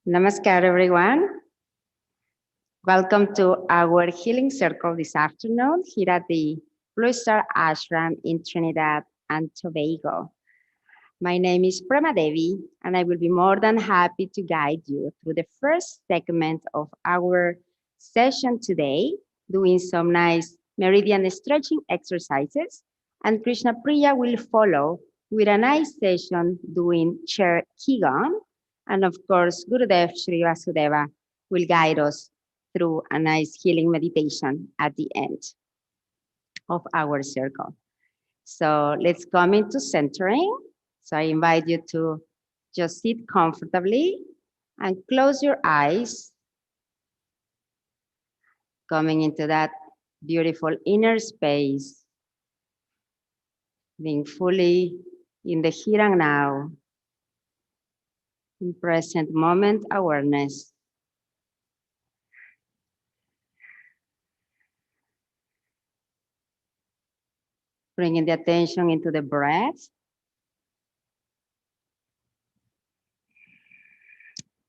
Namaskar, everyone. Welcome to our healing circle this afternoon here at the Blue Star Ashram in Trinidad and Tobago. My name is Prema Devi, and I will be more than happy to guide you through the first segment of our session today, doing some nice meridian stretching exercises. And Krishna Priya will follow with a nice session doing chair Qigong. And of course, Gurudev Sri Vasudeva will guide us through a nice healing meditation at the end of our circle. So let's come into centering. So I invite you to just sit comfortably and close your eyes, coming into that beautiful inner space, being fully in the here and now, in present moment awareness. Bringing the attention into the breath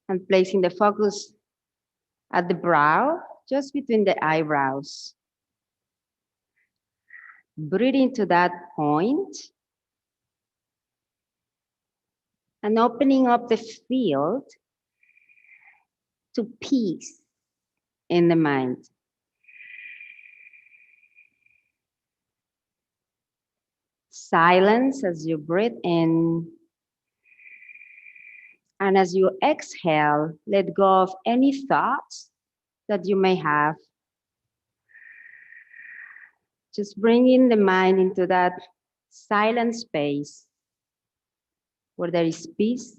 and placing the focus at the brow, just between the eyebrows. Breathing to that point and opening up the field to peace in the mind. Silence as you breathe in. And as you exhale, let go of any thoughts that you may have. Just bringing the mind into that silent space where there is peace.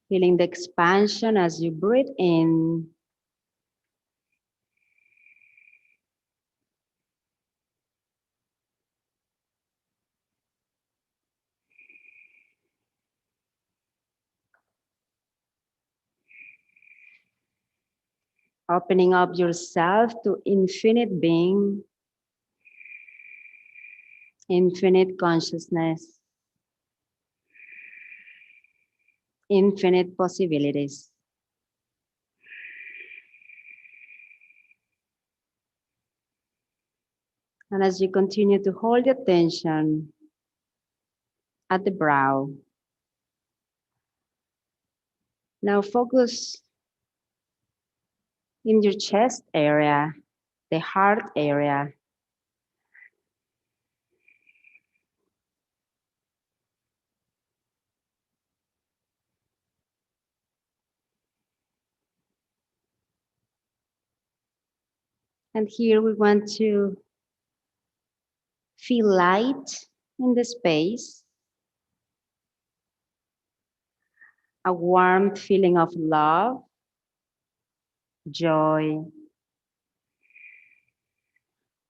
Feeling the expansion as you breathe in. Opening up yourself to infinite being, infinite consciousness, infinite possibilities. And as you continue to hold your attention at the brow, now focus in your chest area, the heart area. And here we want to feel light in the space, a warm feeling of love, joy,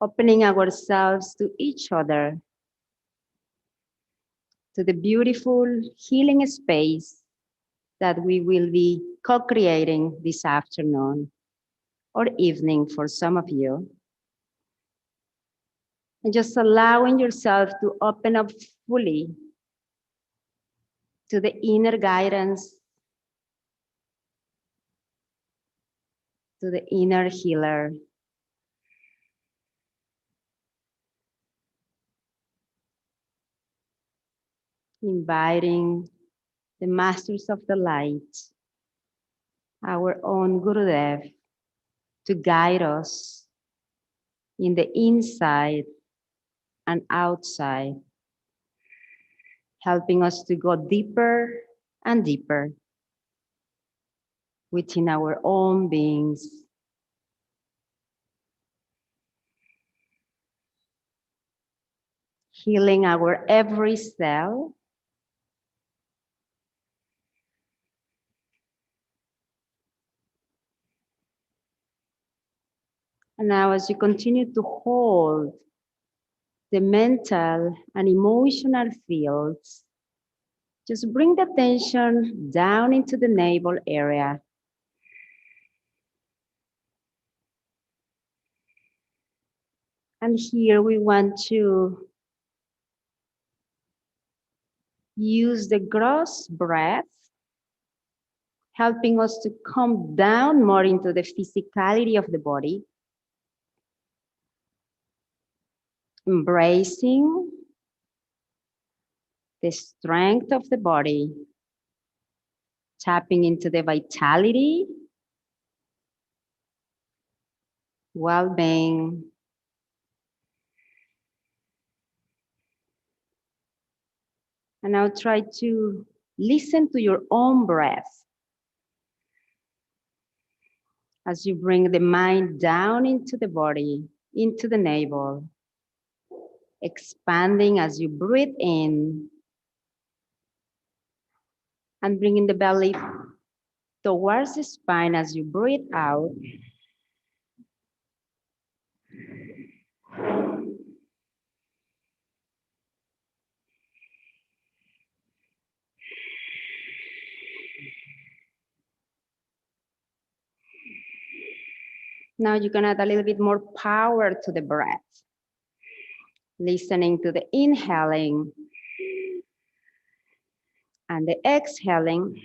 opening ourselves to each other, to the beautiful healing space that we will be co-creating this afternoon or evening for some of you. And just allowing yourself to open up fully to the inner guidance, to the inner healer. Inviting the masters of the light, our own Gurudev, to guide us in the inside and outside, helping us to go deeper and deeper within our own beings. Healing our every cell, And now as you continue to hold the mental and emotional fields, just bring the attention down into the navel area. And here we want to use the gross breath, helping us to come down more into the physicality of the body, embracing the strength of the body, tapping into the vitality, well-being, and now try to listen to your own breath as you bring the mind down into the body, into the navel, expanding as you breathe in and bringing the belly towards the spine as you breathe out. Now you can add a little bit more power to the breath, listening to the inhaling and the exhaling,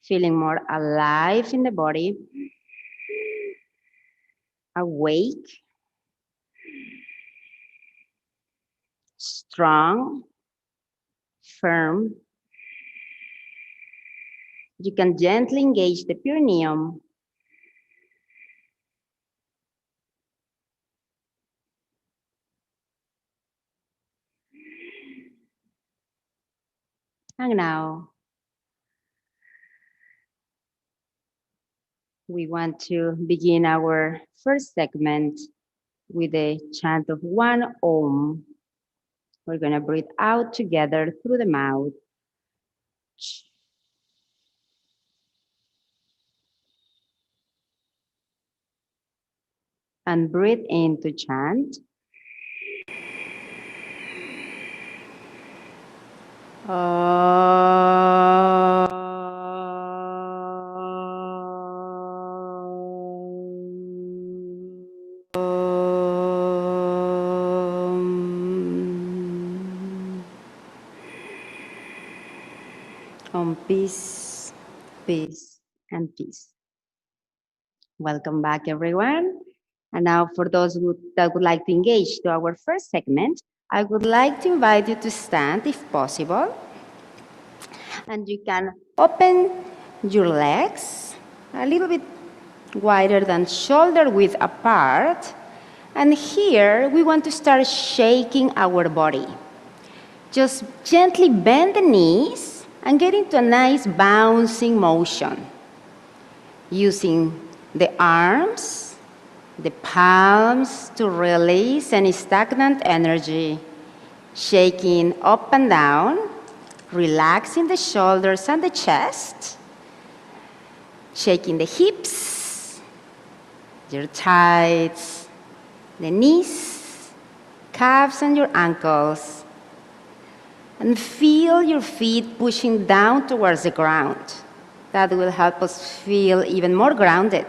feeling more alive in the body, awake, strong, firm. You can gently engage the perineum. And now we want to begin our first segment with a chant of 1 Om. We're going to breathe out together through the mouth. And breathe in to chant. Peace, peace, and peace. Welcome back, everyone. And now for those that would like to engage to our first segment, I would like to invite you to stand if possible. And you can open your legs a little bit wider than shoulder width apart. And here we want to start shaking our body. Just gently bend the knees and get into a nice bouncing motion. Using the arms, the palms to release any stagnant energy. Shaking up and down, relaxing the shoulders and the chest. Shaking the hips, your thighs, the knees, calves and your ankles. And feel your feet pushing down towards the ground. That will help us feel even more grounded.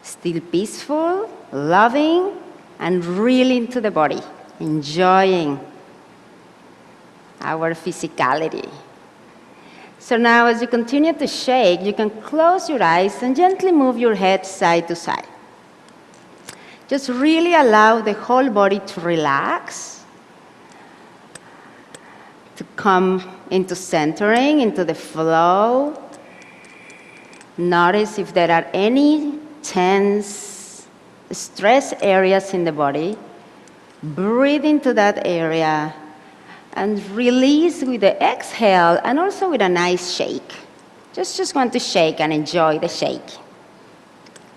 Still peaceful, loving, and really into the body. Enjoying our physicality. So now as you continue to shake, you can close your eyes and gently move your head side to side. Just really allow the whole body to relax, to come into centering, into the flow. Notice if there are any tense, stress areas in the body. Breathe into that area and release with the exhale and also with a nice shake. Just want to shake and enjoy the shake.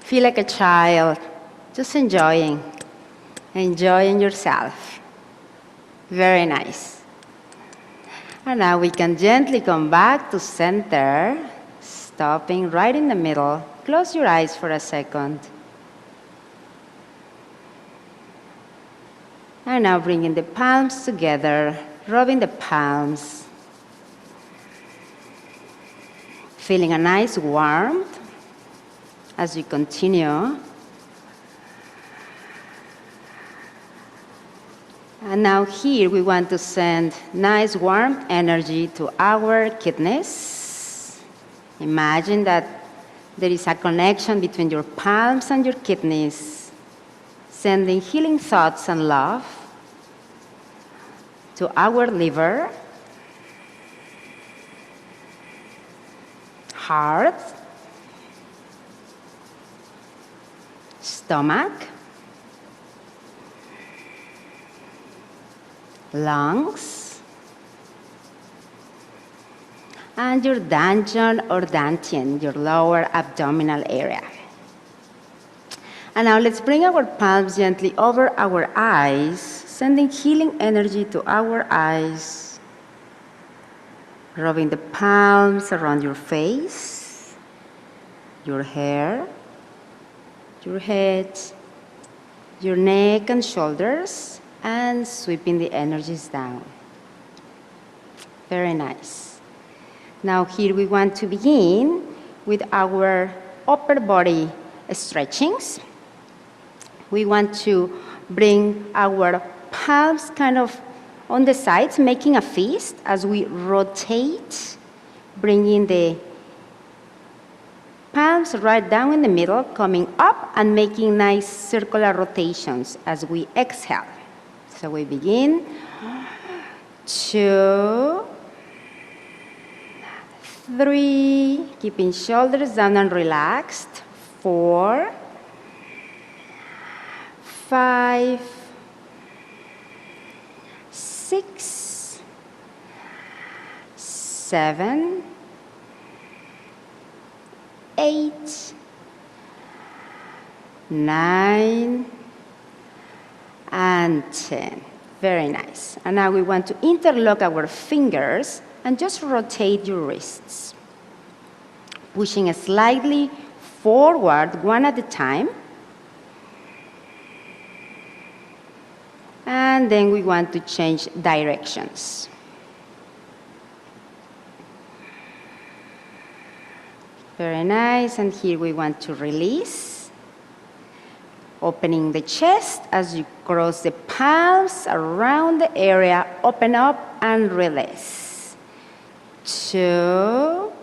Feel like a child, just enjoying yourself. Very nice. And now we can gently come back to center, Stopping right in the middle. Close your eyes for a second. And now bringing the palms together, rubbing the palms. Feeling a nice warmth as you continue. And now here we want to send nice warm energy to our kidneys. Imagine that there is a connection between your palms and your kidneys, sending healing thoughts and love to our liver, heart, stomach, lungs, and your dantian or dantian, your lower abdominal area. And now let's bring our palms gently over our eyes, sending healing energy to our eyes, rubbing the palms around your face, your hair, your head, your neck and shoulders, and sweeping the energies down. Very nice. Now here we want to begin with our upper body stretchings. We want to bring our palms kind of on the sides, making a fist as we rotate, bringing the palms right down in the middle, coming up and making nice circular rotations as we exhale. So we begin. 2, 3, keeping shoulders down and relaxed. 4, 5, 6, 7, 8, 9, and 10. Very nice. And now we want to interlock our fingers and just rotate your wrists, pushing slightly forward one at a time. And then we want to change directions. Very nice. And here we want to release, opening the chest as you cross the palms around the area. Open up and release. 2,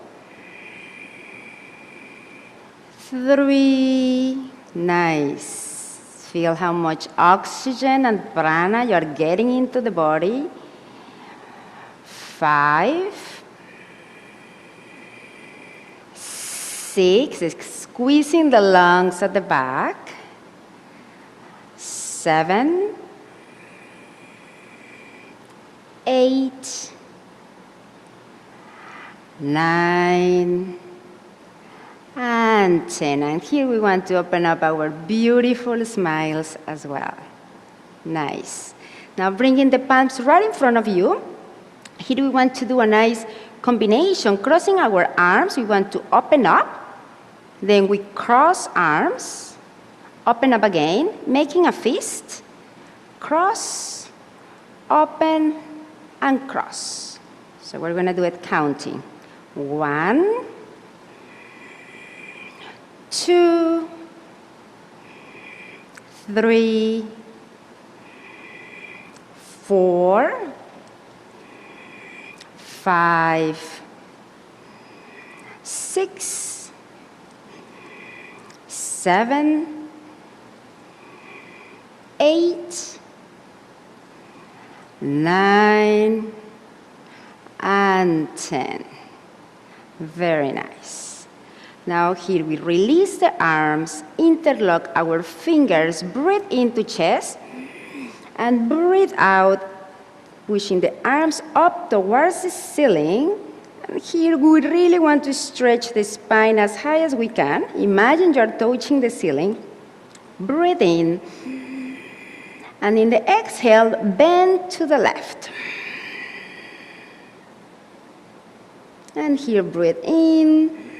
3. Nice. Feel how much oxygen and prana you are getting into the body. 5, 6, squeezing the lungs at the back. 7, 8, 9, and 10. And here we want to open up our beautiful smiles as well. Nice. Now bringing the palms right in front of you. Here we want to do a nice combination. Crossing our arms, we want to open up. Then we cross arms, open up again, making a fist. Cross, open, and cross. So we're going to do it counting. 1, 2, 3, 4, 5, 6, 7, 8, 9, and 10. Very nice. Now here we release the arms, interlock our fingers, breathe into chest, and breathe out, pushing the arms up towards the ceiling. And here we really want to stretch the spine as high as we can. Imagine you're touching the ceiling. Breathe in. And in the exhale, bend to the left. And here breathe in.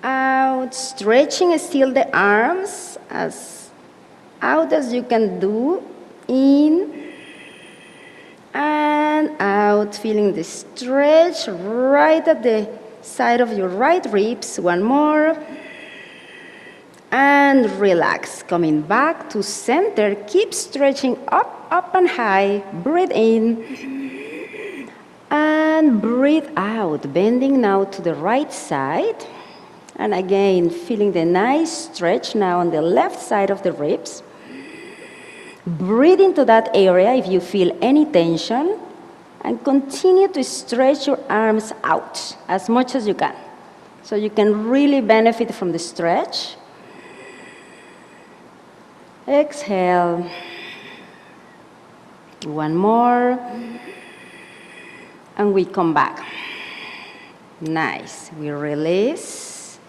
out, stretching still the arms as out as you can do, in and out, feeling the stretch right at the side of your right ribs. One more. And relax, coming back to center. Keep stretching up and high. Breathe in and breathe out, bending now to the right side. And again, feeling the nice stretch now on the left side of the ribs. Breathe into that area if you feel any tension, and continue to stretch your arms out as much as you can. So you can really benefit from the stretch. Exhale. One more. And we come back. Nice. We release.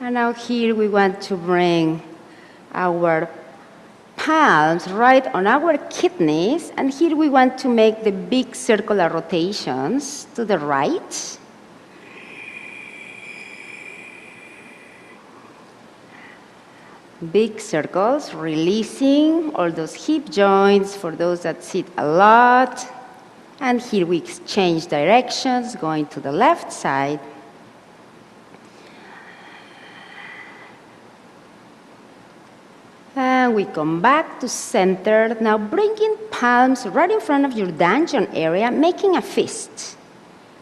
And now here we want to bring our palms right on our kidneys, and here we want to make the big circular rotations to the right. Big circles, releasing all those hip joints for those that sit a lot. And here we exchange directions, going to the left side. And we come back to center. Now bringing palms right in front of your dungeon area, making a fist.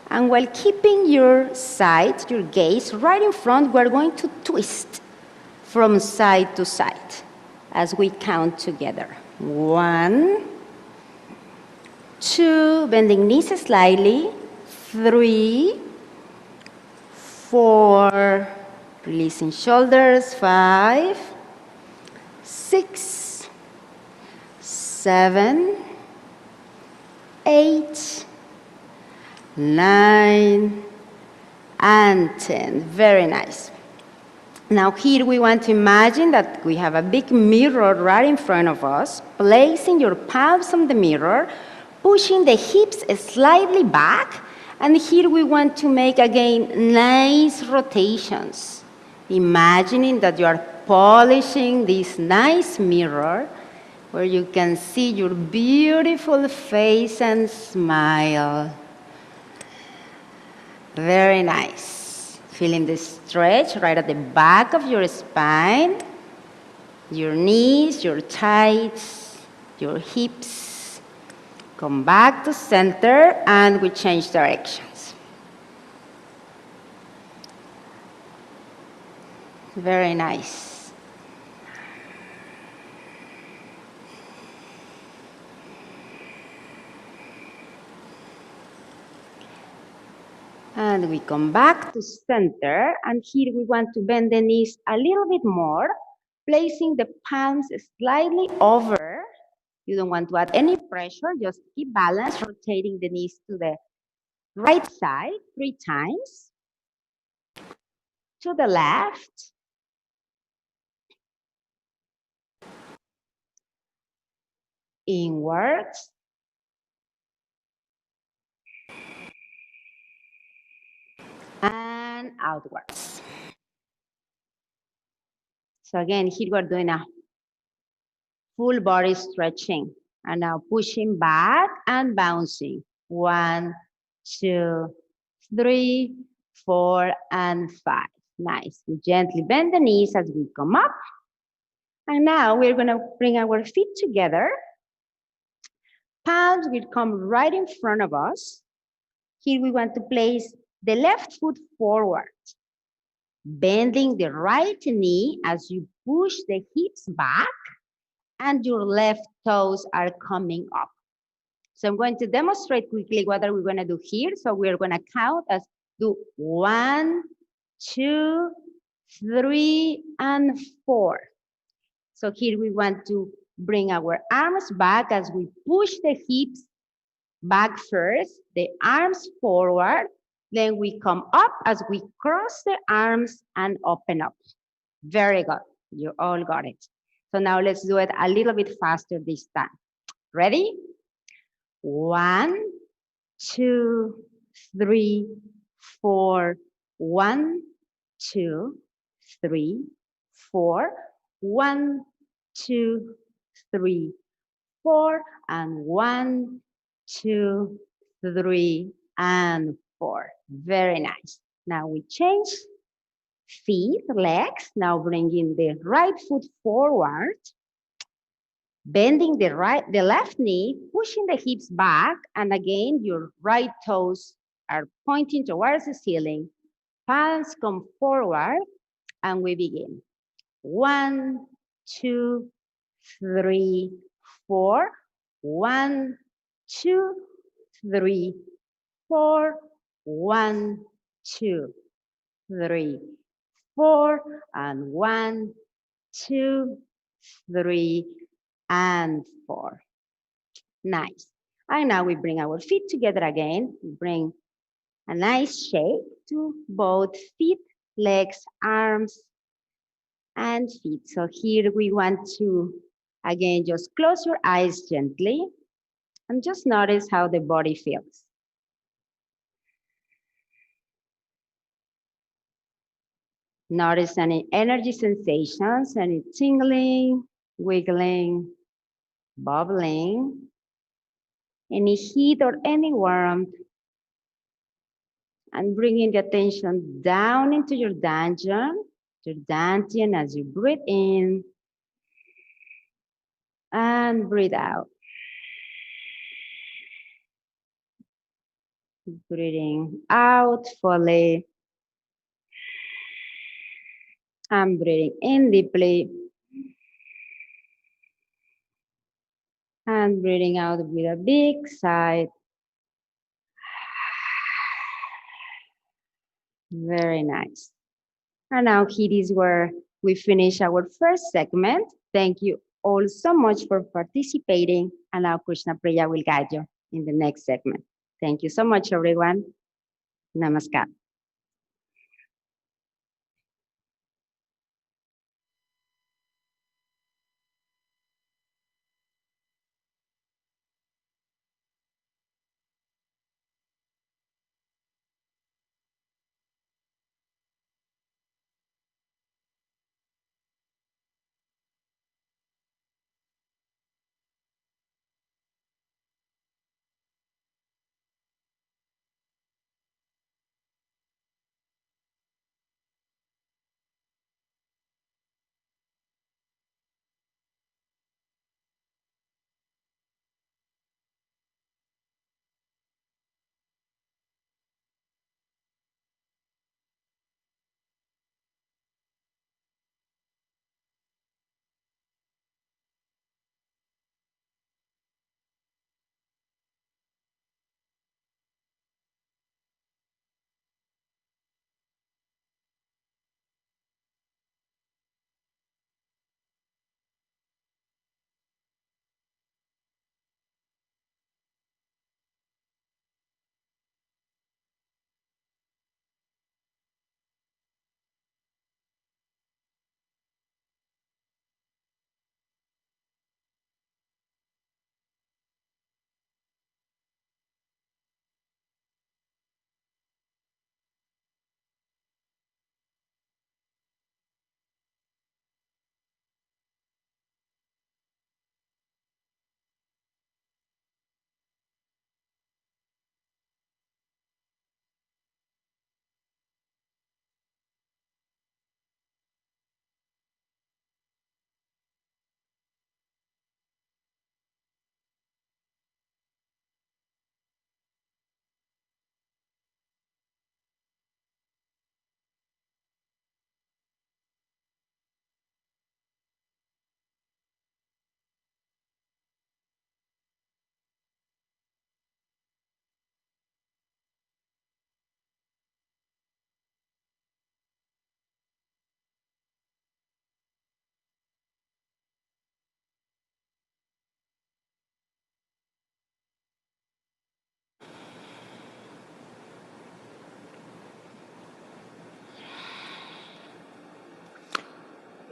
And while keeping your sight, your gaze right in front, we're going to twist from side to side as we count together. 1, 2, bending knees slightly. 3, 4, releasing shoulders. 5, 6, 7, 8, 9, and 10. Very nice. Now here we want to imagine that we have a big mirror right in front of us, placing your palms on the mirror, pushing the hips slightly back, and here we want to make again nice rotations. Imagining that you are polishing this nice mirror where you can see your beautiful face and smile. Very nice. Feeling the stretch right at the back of your spine, your knees, your thighs, your hips. Come back to center and we change directions. Very nice. And we come back to center, and here we want to bend the knees a little bit more, placing the palms slightly over. You don't want to add any pressure, just keep balance, rotating the knees to the right side 3 times, to the left, inwards, and outwards. So again, here we're doing a full body stretching, and now pushing back and bouncing. 1, 2, 3, 4, and 5. Nice. We gently bend the knees as we come up. And now we're going to bring our feet together. Palms will come right in front of us. Here we want to place the left foot forward, bending the right knee as you push the hips back, and your left toes are coming up. So I'm going to demonstrate quickly what are we going to do here. So we're going to count as do 1, 2, 3, and 4. So here we want to bring our arms back as we push the hips back first, the arms forward, then we come up as we cross the arms and open up. Very good. You all got it. So now let's do it a little bit faster this time. Ready? 1, 2, 3, 4. 1, 2, 3, 4. 1, 2, 3, 4. And 1, 2, 3, and 4. Very nice. Now we change feet, legs. Now bringing the right foot forward. Bending the left knee, pushing the hips back, and again, your right toes are pointing towards the ceiling. Palms come forward, and we begin. 1, 2, 3, 4. 1, 2, 3, 4. 1, 2, 3, 4. And 1, 2, 3, and 4. Nice. And now we bring our feet together again. We bring a nice shape to both feet, legs, arms, and feet. So here we want to, again, just close your eyes gently and just notice how the body feels. Notice any energy sensations, any tingling, wiggling, bubbling, any heat or any warmth, and bringing the attention down into your dantian as you breathe in and breathe out. Breathing out fully and breathing in deeply and breathing out with a big sigh. Very nice. And now here is where we finish our first segment. Thank you all so much for participating. And now Krishna Priya will guide you in the next segment. Thank you so much, everyone. Namaskar.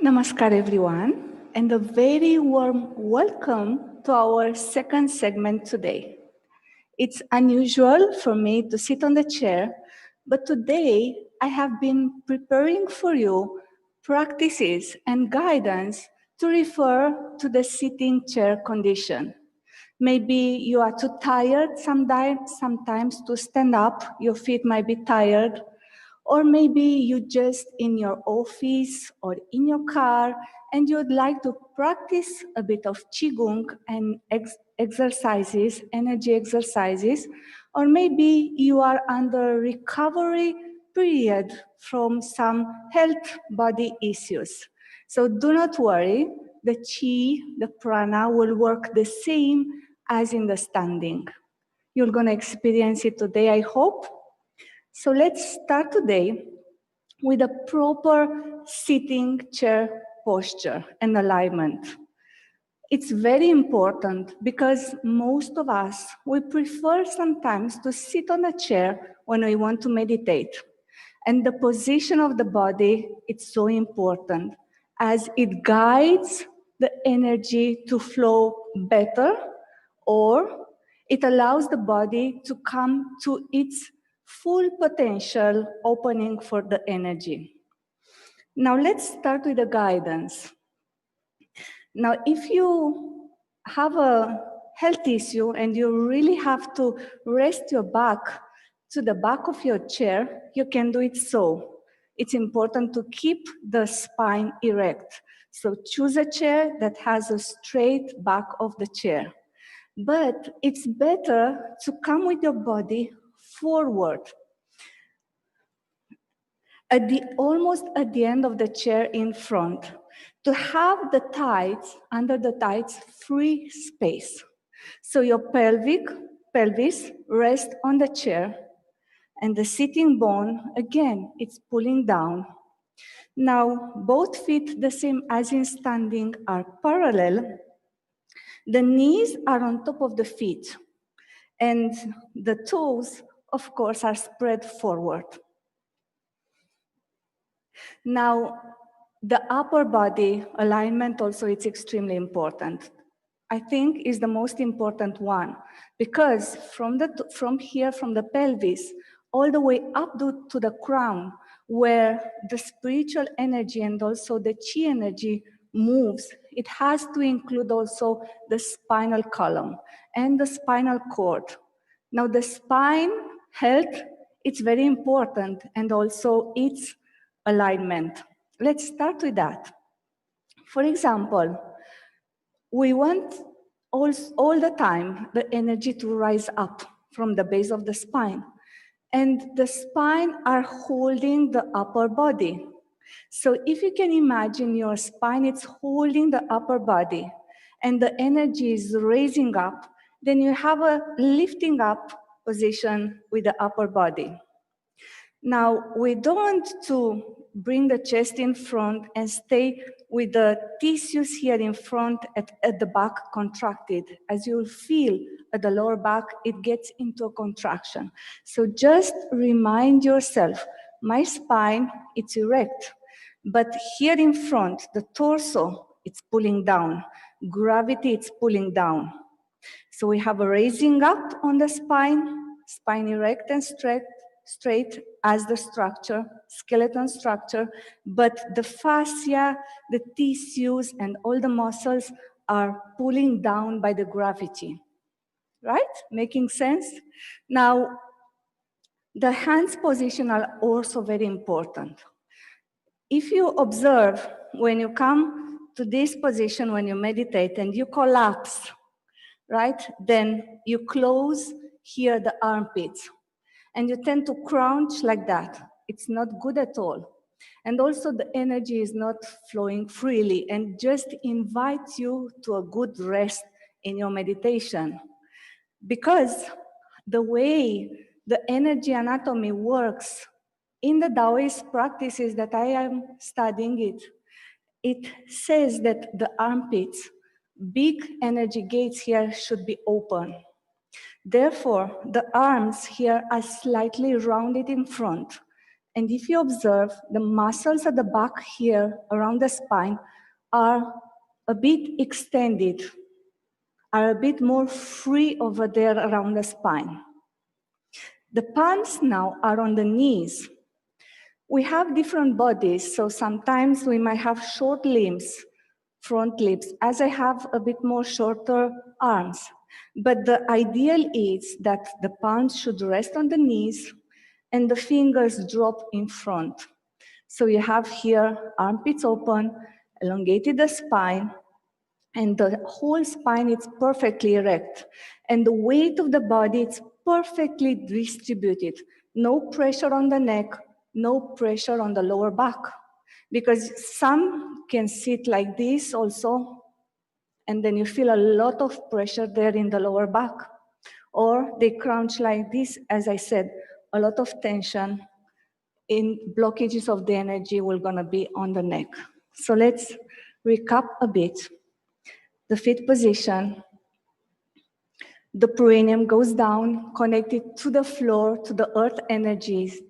Namaskar, everyone, and a very warm welcome to our second segment today. It's unusual for me to sit on the chair But today, I have been preparing for you practices and guidance to refer to the sitting chair condition. Maybe you are too tired sometimes to stand up, your feet might be tired, or maybe you just in your office or in your car and you'd like to practice a bit of Qigong and exercises, energy exercises, or maybe you are under recovery period from some health body issues. So do not worry, the Qi, the prana will work the same as in the standing. You're going to experience it today, I hope. So let's start today with a proper sitting chair posture and alignment. It's very important because most of us, we prefer sometimes to sit on a chair when we want to meditate. And the position of the body, it's so important as it guides the energy to flow better, or it allows the body to come to its full potential opening for the energy. Now let's start with the guidance. Now, if you have a health issue and you really have to rest your back to the back of your chair, you can do it so. It's important to keep the spine erect. So choose a chair that has a straight back of the chair. But it's better to come with your body forward. Almost at the end of the chair in front, to have the thighs, under the thighs, free space. So your pelvis rests on the chair, and the sitting bone, again, it's pulling down. Now, both feet, the same as in standing, are parallel. The knees are on top of the feet, and the toes, of course, are spread forward. Now, the upper body alignment also is extremely important. I think is the most important one because from here, from the pelvis, all the way up to the crown, where the spiritual energy and also the chi energy moves, it has to include also the spinal column and the spinal cord. Now, the spine health, it's very important, and also its alignment. Let's start with that. For example, we want all the time the energy to rise up from the base of the spine. And the spine are holding the upper body. So if you can imagine your spine, it's holding the upper body and the energy is raising up, then you have a lifting up position with the upper body. Now, we don't want to bring the chest in front and stay with the tissues here in front at the back contracted. As you'll feel at the lower back, it gets into a contraction. So just remind yourself, my spine, it's erect, but here in front, the torso, it's pulling down. Gravity, it's pulling down. So we have a raising up on the spine erect and straight as the structure, skeleton structure, but the fascia, the tissues, and all the muscles are pulling down by the gravity, right? Making sense? Now, the hands position are also very important. If you observe, when you come to this position, when you meditate and you collapse, right? Then you close here the armpits and you tend to crouch like that. It's not good at all. And also the energy is not flowing freely and just invites you to a good rest in your meditation. Because the way the energy anatomy works in the Taoist practices that I am studying it says that the armpits, big energy gates here should be open. Therefore, the arms here are slightly rounded in front. And if you observe, the muscles at the back here around the spine are a bit extended, are a bit more free over there around the spine. The palms now are on the knees. We have different bodies, so sometimes we might have short limbs, front limbs, as I have a bit more shorter arms. But the ideal is that the palms should rest on the knees and the fingers drop in front. So you have here armpits open, elongated the spine, and the whole spine is perfectly erect. And the weight of the body is perfectly distributed. No pressure on the neck, no pressure on the lower back. Because some can sit like this also, and then you feel a lot of pressure there in the lower back. Or they crouch like this, as I said, a lot of tension in blockages of the energy will gonna be on the neck. So let's recap a bit. The feet position, the perineum goes down, connected to the floor, to the earth energies.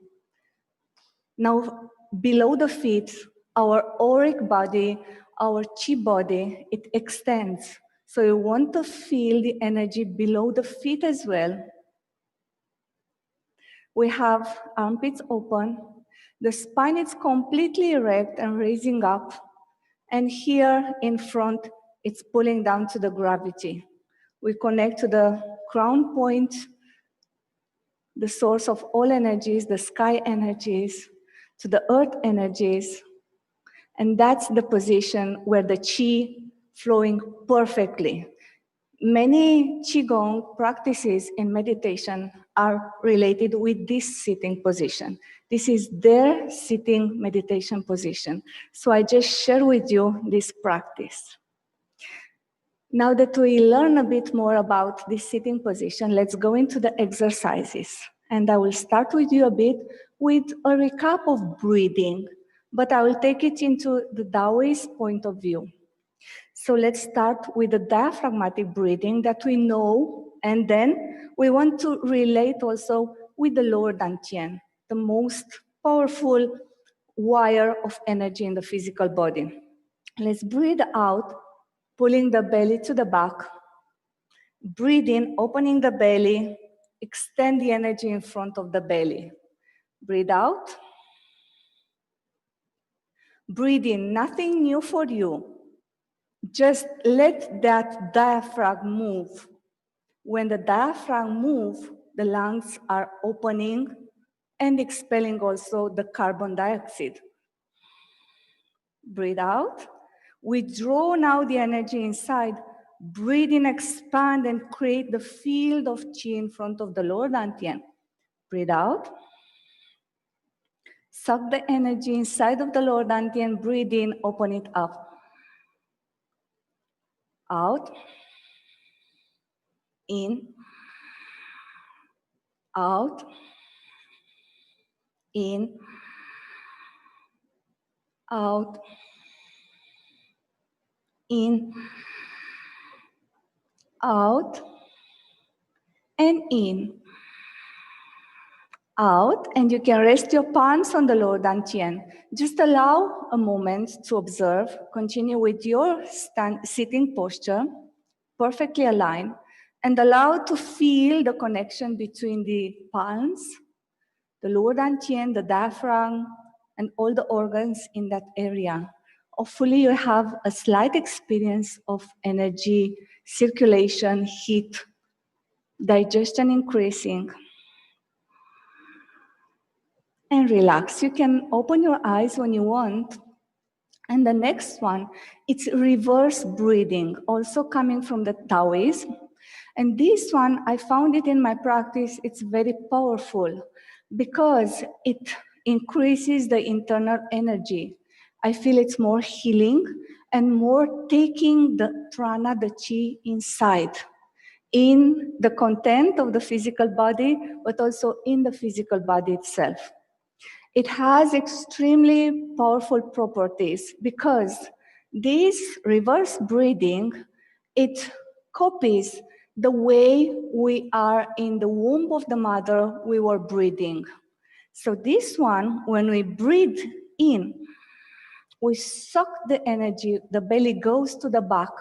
Now, below the feet, our auric body, our chi body, it extends. So you want to feel the energy below the feet as well. We have armpits open. The spine is completely erect and raising up. And here in front, it's pulling down to the gravity. We connect to the crown point, the source of all energies, the sky energies, to the earth energies. And that's the position where the chi flowing perfectly. Many Qigong practices in meditation are related with this sitting position. This is their sitting meditation position. So I just share with you this practice. Now that we learn a bit more about this sitting position, let's go into the exercises. And I will start with you a bit with a recap of breathing, but I will take it into the Taoist point of view. So let's start with the diaphragmatic breathing that we know, and then we want to relate also with the lower dantian, the most powerful wire of energy in the physical body. Let's breathe out, pulling the belly to the back. Breathe in, opening the belly, extend the energy in front of the belly. Breathe out. Breathe in, nothing new for you. Just let that diaphragm move. When the diaphragm moves, the lungs are opening and expelling also the carbon dioxide. Breathe out. Withdraw now the energy inside. Breathe in, expand, and create the field of qi in front of the lower dantian. Breathe out. Suck the energy inside of the lower dantian. Breathe in, open it up. Out. In. Out. In. Out. In. Out. And in. Out, and you can rest your palms on the lower dantian. Just allow a moment to observe. Continue with your sitting posture, perfectly aligned, and allow to feel the connection between the palms, the lower dantian, the diaphragm, and all the organs in that area. Hopefully you have a slight experience of energy, circulation, heat, digestion increasing. And relax. You can open your eyes when you want. And the next one, it's reverse breathing, also coming from the Taoism. And this one, I found it in my practice, it's very powerful because it increases the internal energy. I feel it's more healing and more taking the prana, the chi inside, in the content of the physical body, but also in the physical body itself. It has extremely powerful properties because this reverse breathing, it copies the way we are in the womb of the mother we were breathing. So this one, when we breathe in, we suck the energy, the belly goes to the back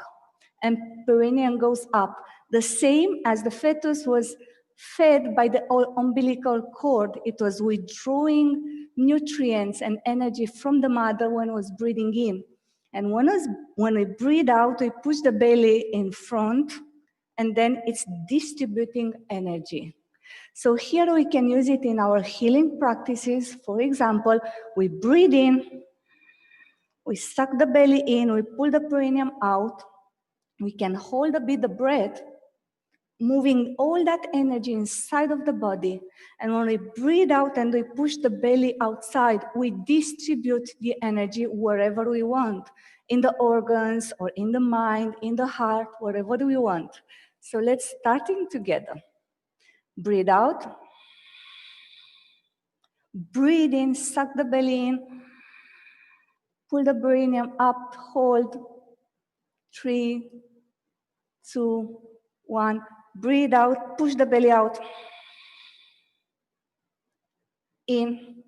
and perineum goes up, the same as the fetus was fed by the umbilical cord. It was withdrawing nutrients and energy from the mother when it was breathing in. And when we breathe out, we push the belly in front, and then it's distributing energy. So here we can use it in our healing practices. For example, we breathe in, we suck the belly in, we pull the perineum out, we can hold a bit the breath, moving all that energy inside of the body. And when we breathe out and we push the belly outside, we distribute the energy wherever we want, in the organs or in the mind, in the heart, wherever we want. So let's starting together. Breathe out. Breathe in, suck the belly in. Pull the perineum up, hold. 3, 2, 1. Breathe out, push the belly out. In.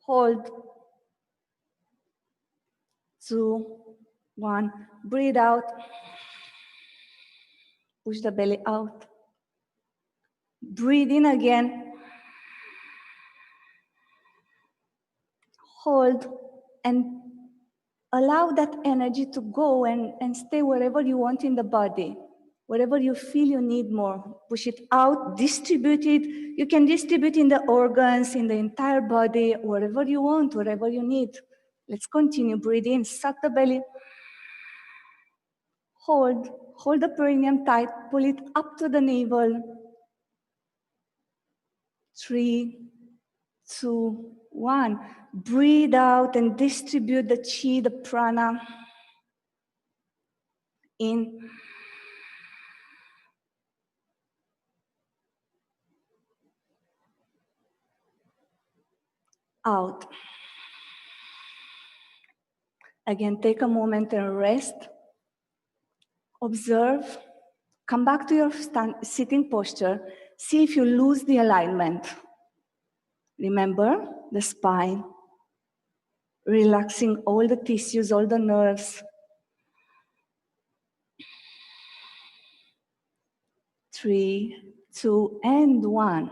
Hold. 2, 1. Breathe out. Push the belly out. Breathe in again. Hold and allow that energy to go and stay wherever you want in the body. Wherever you feel you need more, push it out, distribute it. You can distribute in the organs, in the entire body, wherever you want, wherever you need. Let's continue. Breathe in, suck the belly. Hold the perineum tight, pull it up to the navel. 3, 2, 1. Breathe out and distribute the chi, the prana. In. Out. Again, take a moment and rest. Observe. Come back to your sitting posture. See if you lose the alignment. Remember the spine. Relaxing all the tissues, all the nerves. 3, 2, and 1.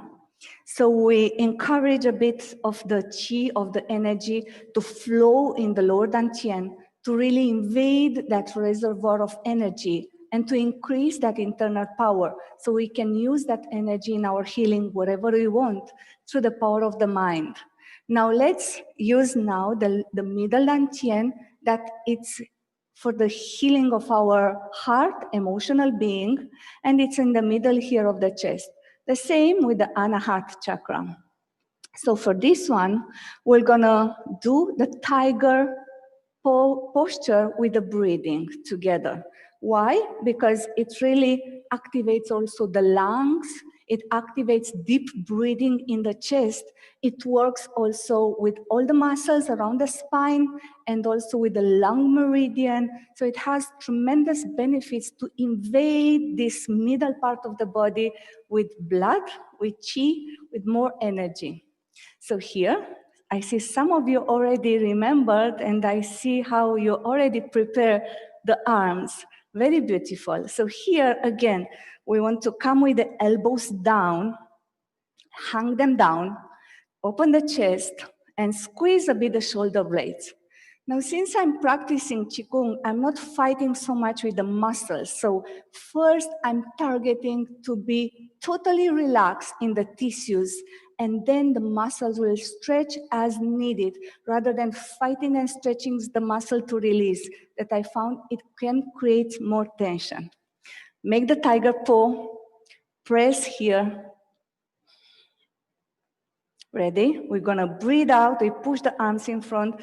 So we encourage a bit of the chi, of the energy to flow in the lower dantian, to really invade that reservoir of energy and to increase that internal power. So we can use that energy in our healing wherever we want through the power of the mind. Now let's use now the middle dantian, that it's for the healing of our heart, emotional being, and it's in the middle here of the chest. The same with the Anahata chakra. So for this one, we're gonna do the tiger posture with the breathing together. Why? Because it really activates also the lungs. It activates deep breathing in the chest. It works also with all the muscles around the spine and also with the lung meridian. So it has tremendous benefits to invade this middle part of the body with blood, with chi, with more energy. So here, I see some of you already remembered, and I see how you already prepare the arms. Very beautiful. So here, again, we want to come with the elbows down, hang them down, open the chest, and squeeze a bit the shoulder blades. Now, since I'm practicing Qigong, I'm not fighting so much with the muscles. So first, I'm targeting to be totally relaxed in the tissues, and then the muscles will stretch as needed, rather than fighting and stretching the muscle to release, that I found it can create more tension. Make the tiger pose, press here. Ready? We're gonna breathe out, we push the arms in front.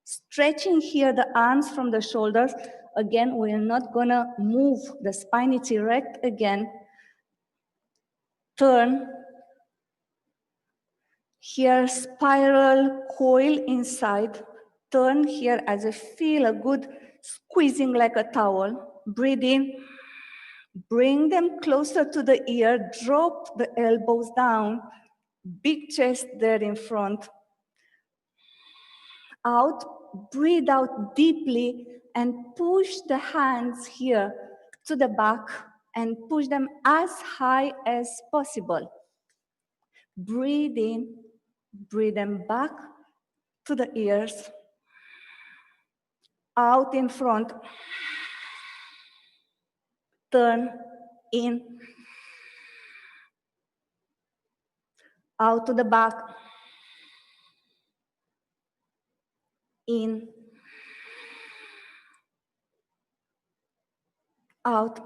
Stretching here the arms from the shoulders. Again, we're not gonna move. The spine is erect again. Turn. Here, spiral, coil inside. Turn here as I feel a good squeezing like a towel. Breathe in. Bring them closer to the ear. Drop the elbows down. Big chest there in front. Out. Breathe out deeply and push the hands here to the back and push them as high as possible. Breathe in, breathe them back to the ears, out in front, turn in, out to the back, in, out.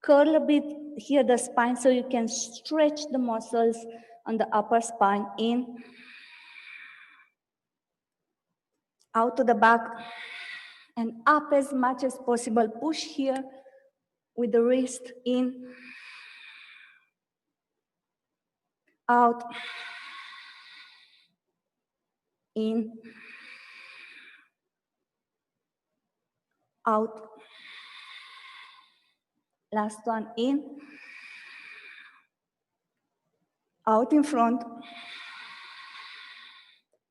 Curl a bit here the spine so you can stretch the muscles on the upper spine. In, out to the back, and up as much as possible. Push here with the wrist. In, out, in, out. Last one. In, out in front,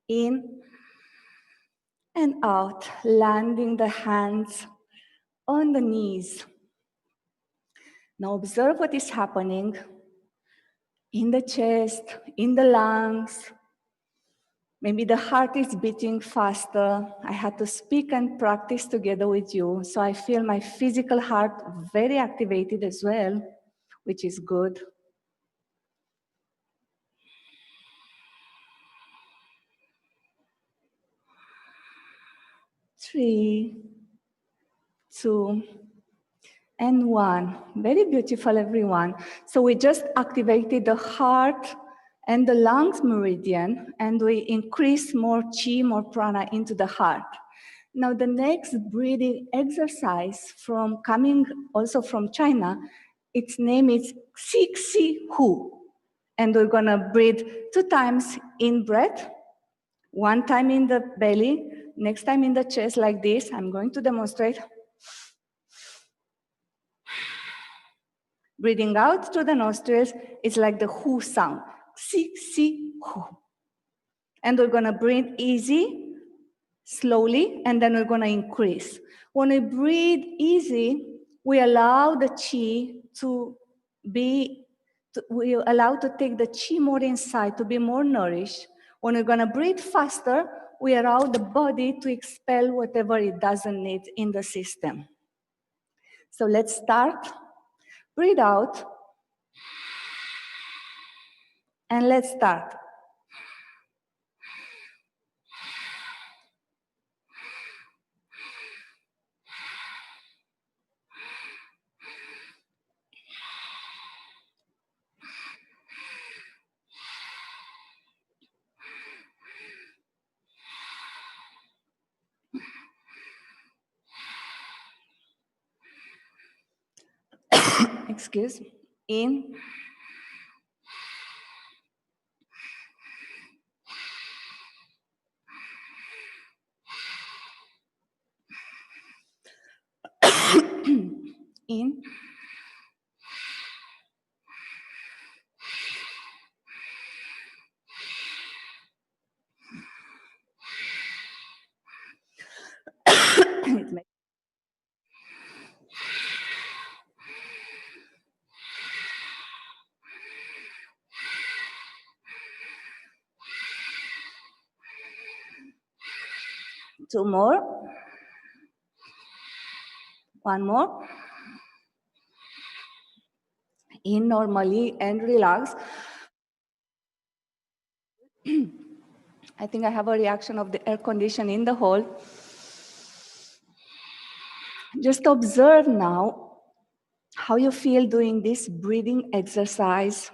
in, and out, landing the hands on the knees. Now observe what is happening in the chest, in the lungs. Maybe the heart is beating faster. I had to speak and practice together with you, so I feel my physical heart very activated as well, which is good. 3, 2, and 1. Very beautiful, everyone. So we just activated the heart and the lungs meridian, and we increase more chi, more prana into the heart. Now the next breathing exercise coming also from China, its name is Xixi Hu. And we're gonna breathe 2 times in breath, 1 time in the belly, next time in the chest like this. I'm going to demonstrate. Breathing out through the nostrils is like the Hu sound. Xixi Hu. And we're gonna breathe easy, slowly, and then we're gonna increase. When we breathe easy, we allow the chi to we allow to take the chi more inside, to be more nourished. When we're gonna breathe faster, we allow the body to expel whatever it doesn't need in the system. So let's start. Breathe out. And let's start. Excuse me. In. In. 2 more. 1 more. In normally and relax. I think I have a reaction of the air condition in the hall. Just observe now how you feel doing this breathing exercise.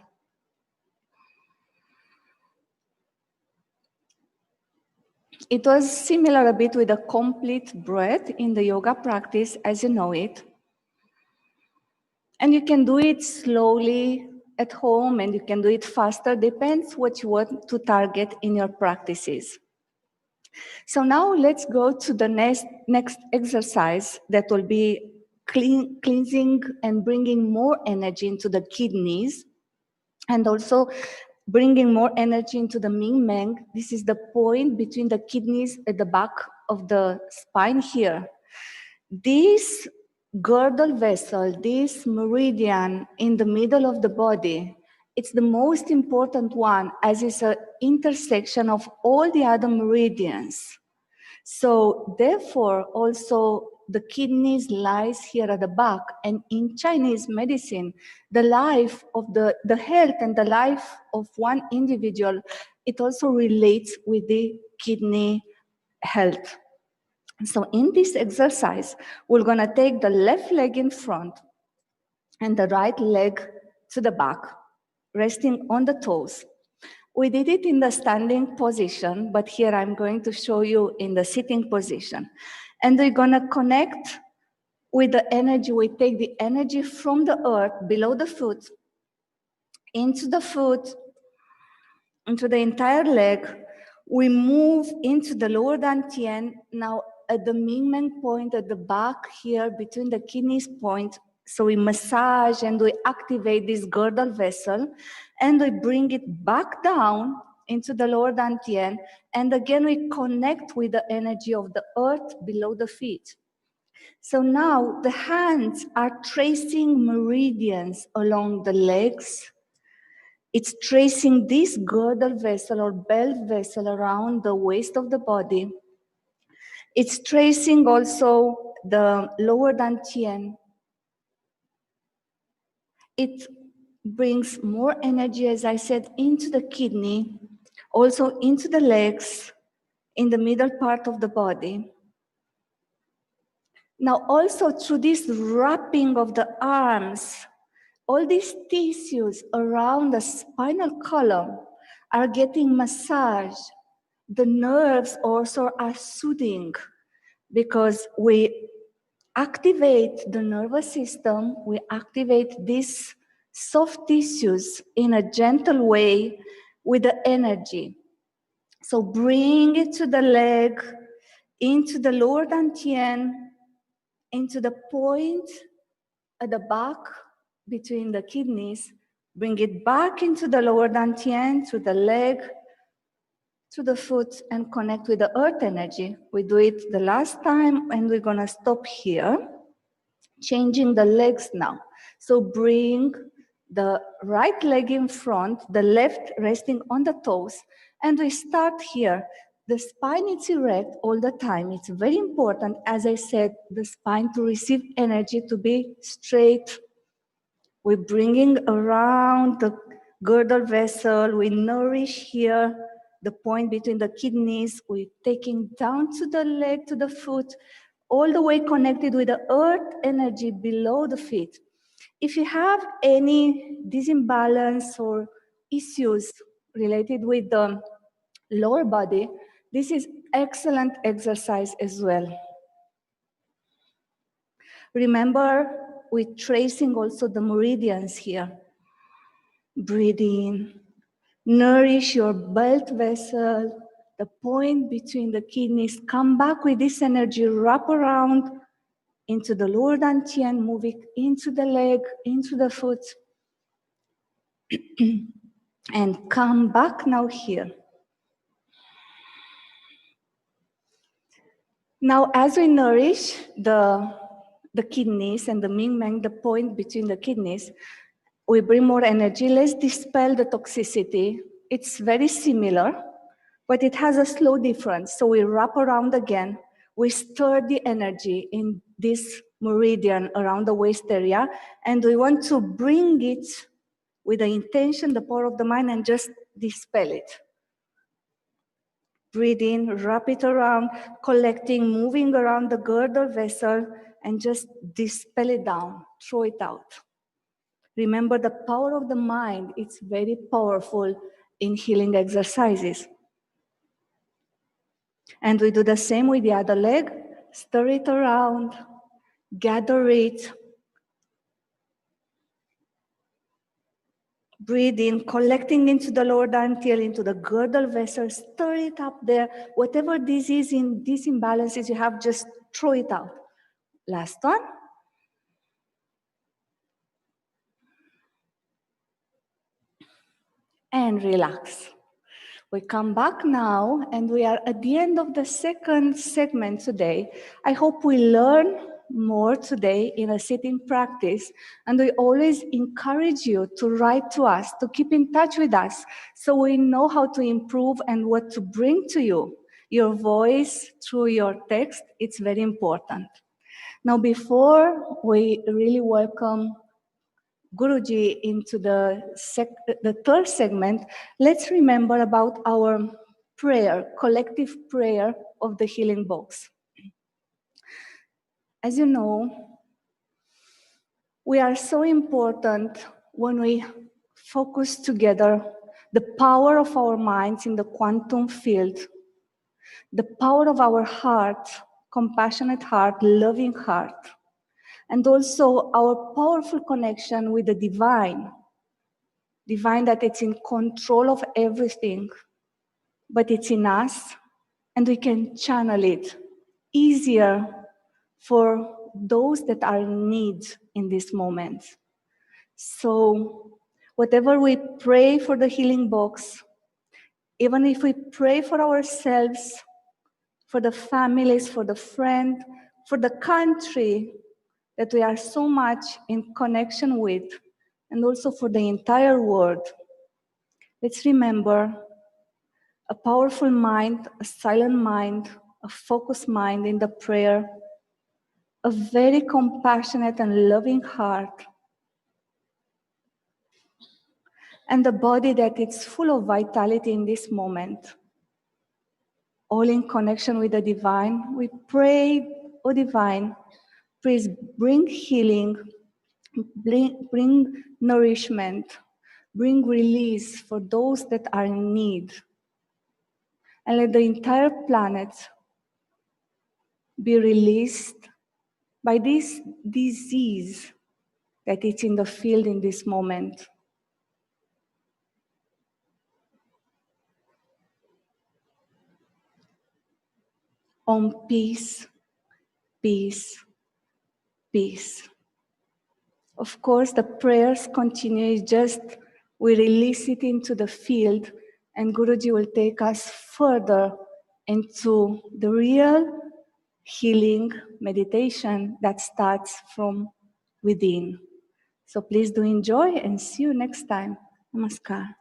It was similar a bit with a complete breath in the yoga practice as you know it. And you can do it slowly at home and you can do it faster, depends what you want to target in your practices. So now let's go to the next exercise that will be cleansing and bringing more energy into the kidneys and also bringing more energy into the Ming Meng. This is the point between the kidneys at the back of the spine here. This girdle vessel, this meridian in the middle of the body, it's the most important one as it's an intersection of all the other meridians. So therefore, also the kidneys lies here at the back. And in Chinese medicine, the life of the health and the life of one individual, it also relates with the kidney health. So in this exercise, we're gonna take the left leg in front and the right leg to the back, resting on the toes. We did it in the standing position, but here I'm going to show you in the sitting position. And we're gonna connect with the energy. We take the energy from the earth below the foot, into the entire leg. We move into the lower dantian, now at the Mingmeng point at the back here between the kidneys point. So we massage and we activate this girdle vessel and we bring it back down into the lower dantian. And again, we connect with the energy of the earth below the feet. So now the hands are tracing meridians along the legs. It's tracing this girdle vessel or belt vessel around the waist of the body. It's tracing also the lower dantian. It brings more energy, as I said, into the kidney, also into the legs, in the middle part of the body. Now also through this wrapping of the arms, all these tissues around the spinal column are getting massaged. The nerves also are soothing because we activate the nervous system, we activate these soft tissues in a gentle way with the energy. So bring it to the leg, into the lower dantian, into the point at the back between the kidneys, bring it back into the lower dantian, to the leg, to the foot, and connect with the earth energy. We do it the last time, and we're gonna stop here, changing the legs now. So bring the right leg in front, the left resting on the toes, and we start here. The spine is erect all the time. It's very important, as I said, the spine to receive energy, to be straight. We're bringing around the girdle vessel. We nourish here the point between the kidneys. We're taking down to the leg, to the foot, all the way connected with the earth energy below the feet. If you have any disimbalance or issues related with the lower body, this is excellent exercise as well. Remember, we're tracing also the meridians here. Breathe in, nourish your belt vessel, the point between the kidneys. Come back with this energy, wrap around into the lower dantian, move it into the leg, into the foot, and come back now here. Now, as we nourish the kidneys and the Mingmeng, the point between the kidneys, we bring more energy. Let's dispel the toxicity. It's very similar, but it has a slow difference. So we wrap around again. We stir the energy in this meridian around the waist area, and we want to bring it with the intention, the power of the mind, and just dispel it. Breathe in, wrap it around, collecting, moving around the girdle vessel, and just dispel it down, throw it out. Remember, the power of the mind, it's very powerful in healing exercises. And we do the same with the other leg. Stir it around, gather it. Breathe in, collecting into the lower dantian, into the girdle vessel, stir it up there. Whatever disease in these imbalances you have, just throw it out. Last one. And relax. We come back now, and we are at the end of the second segment today. I hope we learn more today in a sitting practice, and we always encourage you to write to us, to keep in touch with us, so we know how to improve and what to bring to you. Your voice through your text, it's very important. Now, before we really welcome Guruji into the third segment, let's remember about our prayer, collective prayer of the healing box. As you know, we are so important when we focus together the power of our minds in the quantum field, the power of our heart, compassionate heart, loving heart, and also our powerful connection with the divine that it's in control of everything, but it's in us, and we can channel it easier for those that are in need in this moment. So whatever we pray for the healing box, even if we pray for ourselves, for the families, for the friend, for the country that we are so much in connection with, and also for the entire world, let's remember a powerful mind, a silent mind, a focused mind in the prayer, a very compassionate and loving heart, and a body that is full of vitality in this moment, all in connection with the divine. We pray, O divine, please bring healing, bring nourishment, bring release for those that are in need, and let the entire planet be released by this disease that is in the field in this moment. On peace, peace, peace. Of course, the prayers continue, it's just we release it into the field, and Guruji will take us further into the real healing meditation that starts from within. So please do enjoy, and see you next time. Namaskar.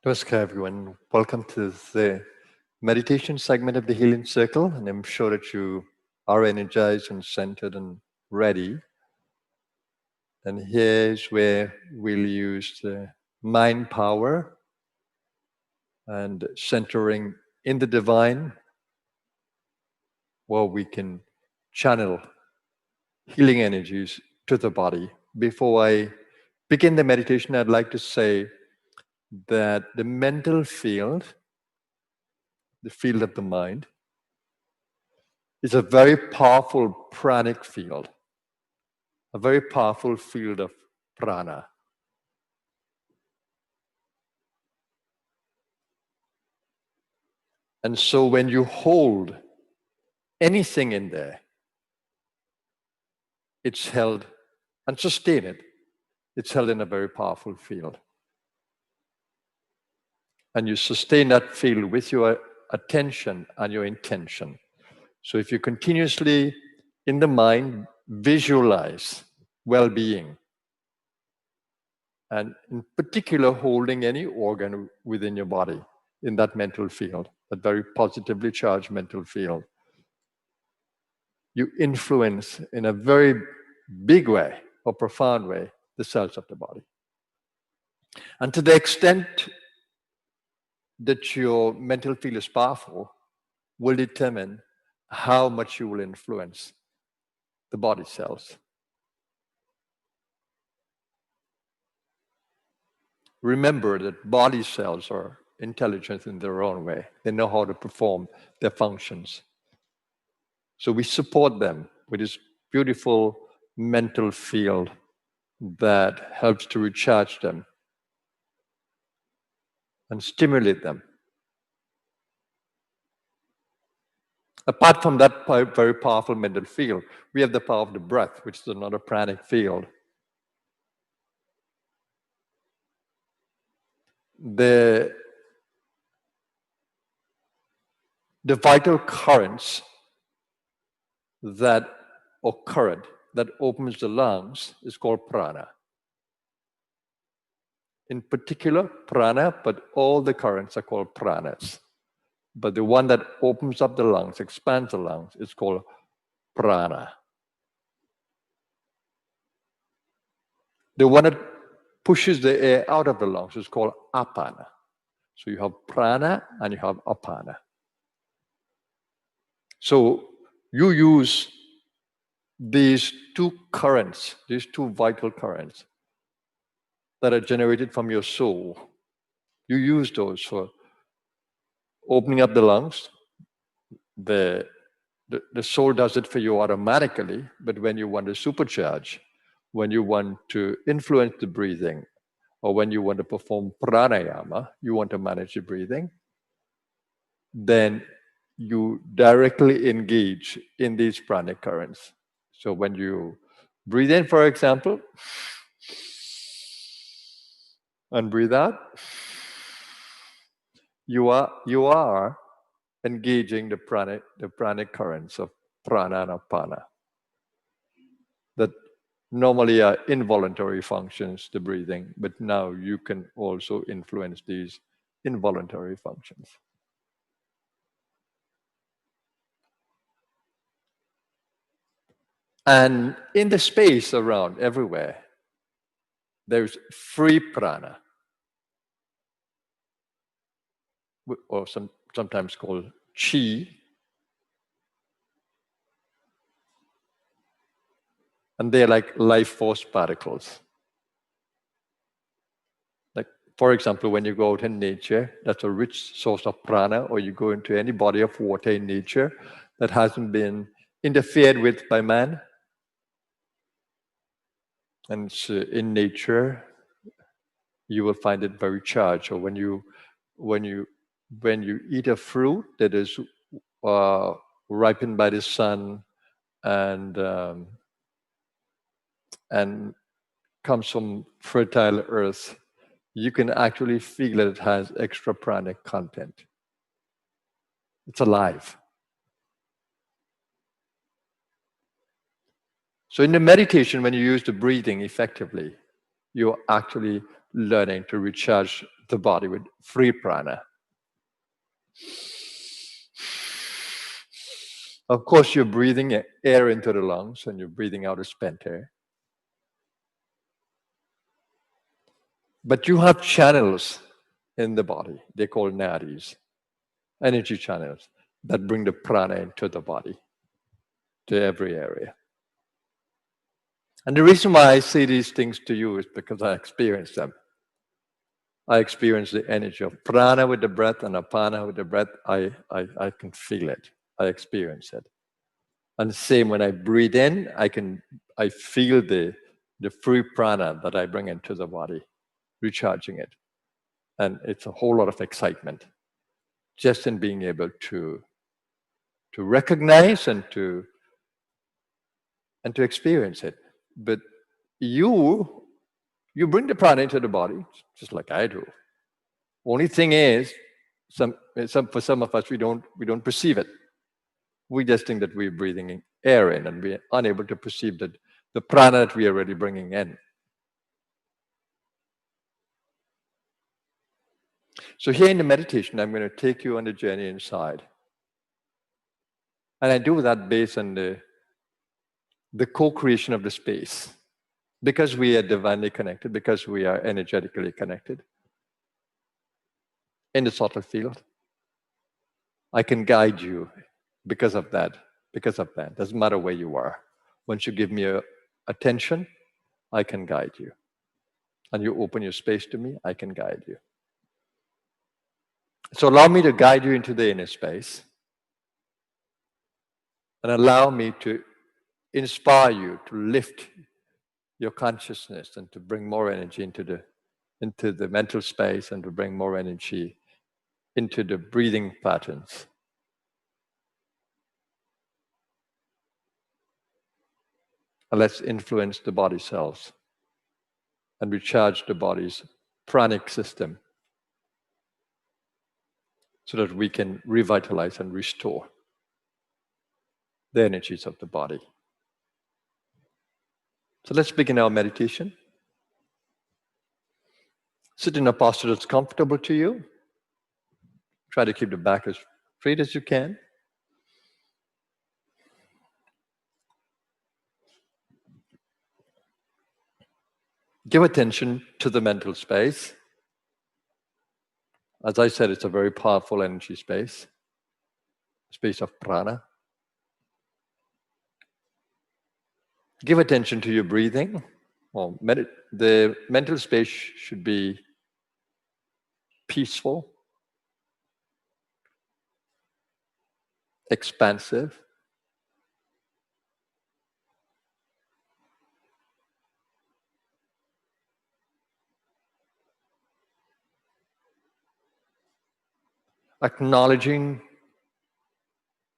Namaskar, everyone. Welcome to the meditation segment of the Healing Circle, and I'm sure that you are energized and centered and ready. And here's where we'll use the mind power and centering in the divine, where we can channel healing energies to the body. Before I begin the meditation, I'd like to say that the mental field, the field of the mind, is a very powerful pranic field, a very powerful field of prana. And so when you hold anything in there, it's held, and sustain it, it's held in a very powerful field. And you sustain that field with your attention and your intention. So if you continuously, in the mind, visualize well-being, and in particular, holding any organ within your body in that mental field, that very positively charged mental field, you influence in a very big way or profound way the cells of the body. And to the extent that your mental field is powerful will determine how much you will influence the body cells. Remember that body cells are intelligent in their own way. They know how to perform their functions. So we support them with this beautiful mental field that helps to recharge them and stimulate them. Apart from that very powerful mental field, we have the power of the breath, which is another pranic field. The vital currents that, or current that opens the lungs is called prana. In particular, prana, but all the currents are called pranas. But the one that opens up the lungs, expands the lungs, is called prana. The one that pushes the air out of the lungs is called apana. So you have prana and you have apana. So you use these two currents, these two vital currents that are generated from your soul. You use those for opening up the lungs. The soul does it for you automatically, but when you want to supercharge, when you want to influence the breathing, or when you want to perform pranayama, you want to manage the breathing, then you directly engage in these pranic currents. So when you breathe in, for example, and breathe out, you are engaging the pranic currents of prana and apana that normally are involuntary functions, the breathing, but now you can also influence these involuntary functions. And in the space around everywhere, there's free prana, or sometimes called chi. And they're like life force particles. Like, for example, when you go out in nature, that's a rich source of prana, or you go into any body of water in nature that hasn't been interfered with by man. And so in nature, you will find it very charged. Or when you eat a fruit that is ripened by the sun and comes from fertile earth, you can actually feel that it has extra pranic content. It's alive. So in the meditation, when you use the breathing effectively, you're actually learning to recharge the body with free prana. Of course, you're breathing air into the lungs and you're breathing out a spent air. But you have channels in the body. They're called nadis, energy channels that bring the prana into the body, to every area. And the reason why I say these things to you is because I experienced them. I experience the energy of prana with the breath and apana with the breath. I can feel it. I experience it. And the same when I breathe in, I feel the free prana that I bring into the body, recharging it. And it's a whole lot of excitement just in being able to recognize and to experience it. But you bring the prana into the body, just like I do. Only thing is, for some of us, we don't perceive it. We just think that we're breathing air in, and we're unable to perceive that the prana that we are already bringing in. So here in the meditation, I'm going to take you on the journey inside. And I do that based on the co-creation of the space. Because we are divinely connected, because we are energetically connected in the subtle field, I can guide you because of that. Doesn't matter where you are. Once you give me attention, I can guide you. And you open your space to me, I can guide you. So allow me to guide you into the inner space. And allow me to inspire you to lift your consciousness and to bring more energy into the mental space, and to bring more energy into the breathing patterns. And let's influence the body cells and recharge the body's pranic system so that we can revitalize and restore the energies of the body. So let's begin our meditation. Sit in a posture that's comfortable to you. Try to keep the back as straight as you can. Give attention to the mental space. As I said, it's a very powerful energy space of prana. Give attention to your breathing. Well, the mental space should be peaceful, expansive, acknowledging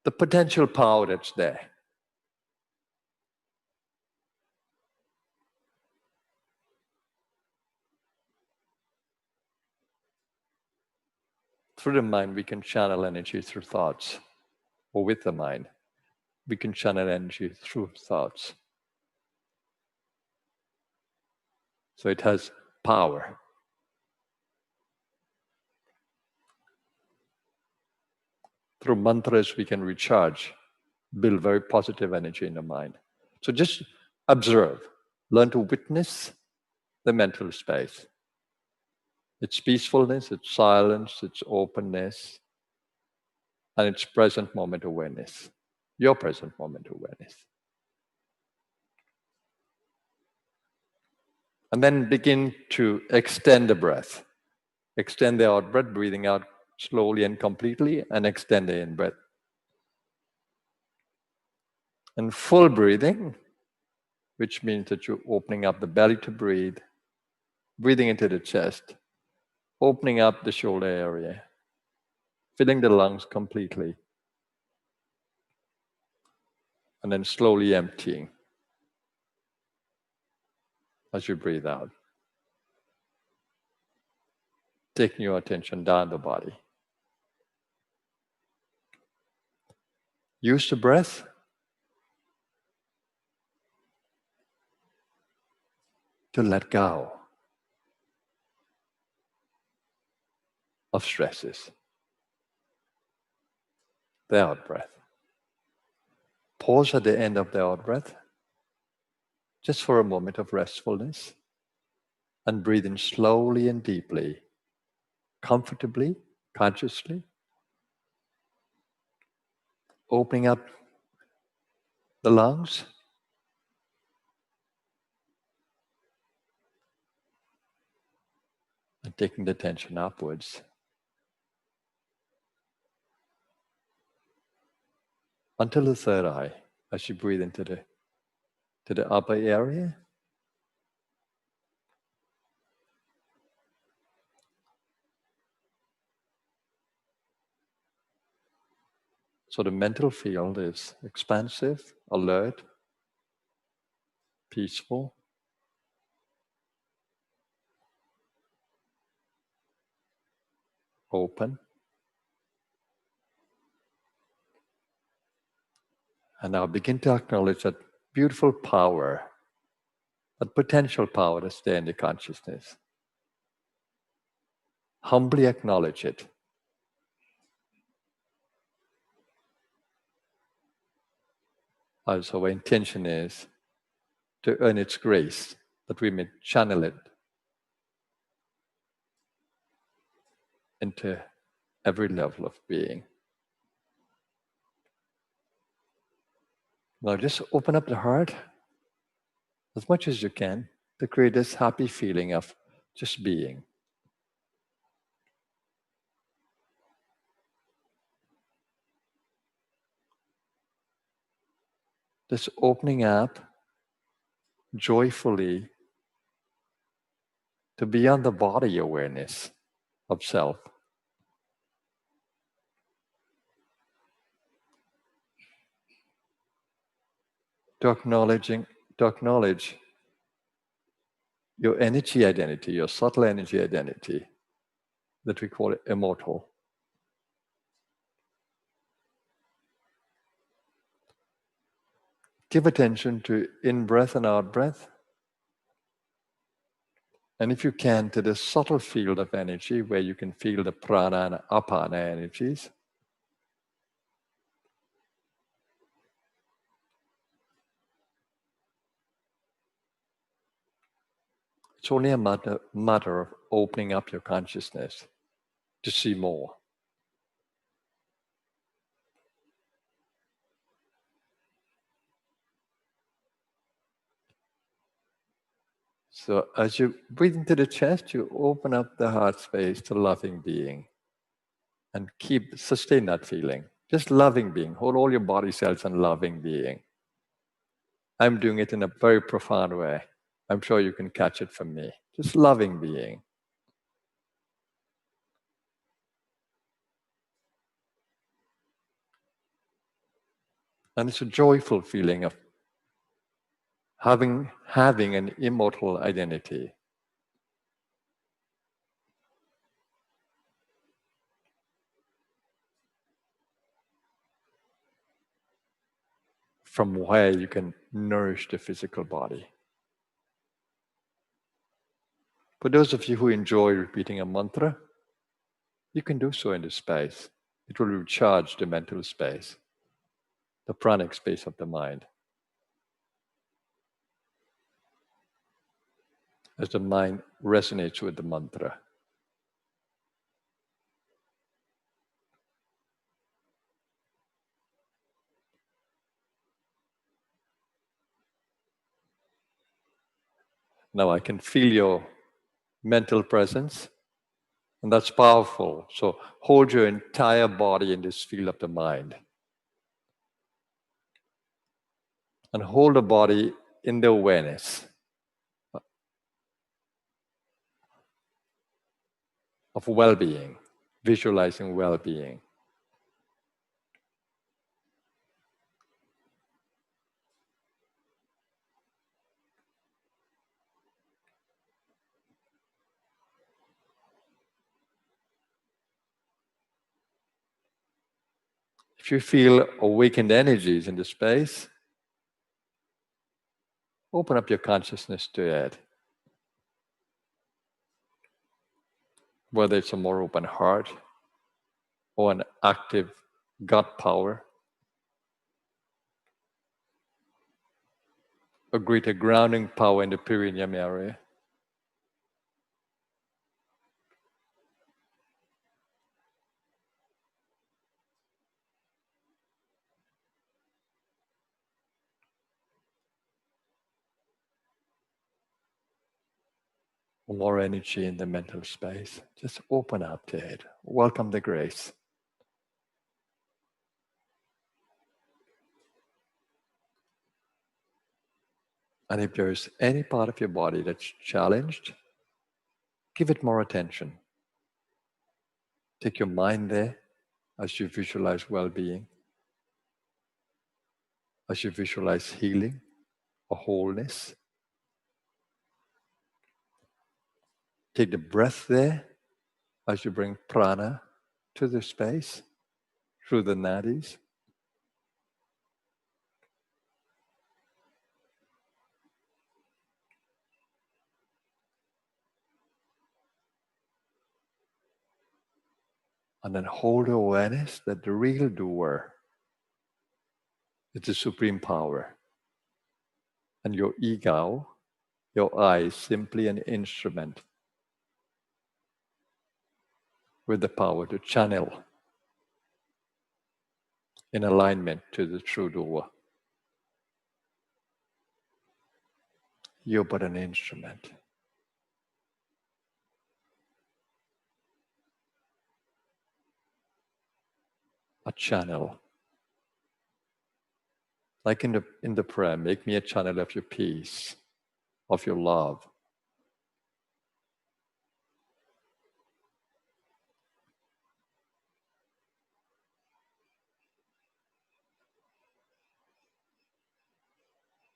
the potential power that's there. Through the mind, we can channel energy through thoughts, or with the mind, we can channel energy through thoughts. So it has power. Through mantras, we can recharge, build very positive energy in the mind. So just observe, learn to witness the mental space. Its peacefulness, its silence, its openness, and its present moment awareness, your present moment awareness. And then begin to extend the breath. Extend the out breath, breathing out slowly and completely, and extend the in breath. And full breathing, which means that you're opening up the belly to breathe, breathing into the chest, opening up the shoulder area, filling the lungs completely, and then slowly emptying as you breathe out. Taking your attention down the body. Use the breath to let go of stresses. The out breath. Pause at the end of the out breath, just for a moment of restfulness, and breathe in slowly and deeply, comfortably, consciously, opening up the lungs, and taking the attention upwards until the third eye as you breathe into the upper area. So the mental field is expansive, alert, peaceful. Open. And now begin to acknowledge that beautiful power, that potential power that's there in the consciousness. Humbly acknowledge it. Also, our intention is to earn its grace, that we may channel it into every level of being. Now just open up the heart as much as you can to create this happy feeling of just being. This opening up joyfully to beyond the body awareness of self. To acknowledge your energy identity, your subtle energy identity, that we call it immortal. Give attention to in-breath and out-breath. And if you can, to the subtle field of energy where you can feel the prana and apana energies. It's only a matter of opening up your consciousness to see more. So as you breathe into the chest, you open up the heart space to loving being. And sustain that feeling. Just loving being. Hold all your body cells and loving being. I'm doing it in a very profound way. I'm sure you can catch it from me. Just loving being. And it's a joyful feeling of having an immortal identity. From where you can nourish the physical body. For those of you who enjoy repeating a mantra, you can do so in this space. It will recharge the mental space, the pranic space of the mind. As the mind resonates with the mantra. Now I can feel your mental presence, and that's powerful. So hold your entire body in this field of the mind. And hold the body in the awareness of well-being, visualizing well-being. If you feel awakened energies in the space, open up your consciousness to it. Whether it's a more open heart or an active gut power, a greater grounding power in the perineum area. More energy in the mental space. Just open up to it. Welcome the grace. And if there is any part of your body that's challenged, give it more attention. Take your mind there as you visualize well-being, as you visualize healing or wholeness. Take the breath there as you bring prana to the space through the nadis. And then hold the awareness that the real doer is the supreme power. And your ego, your I, is simply an instrument with the power to channel in alignment to the true doer. You're but an instrument. A channel. Like in the prayer, make me a channel of your peace, of your love.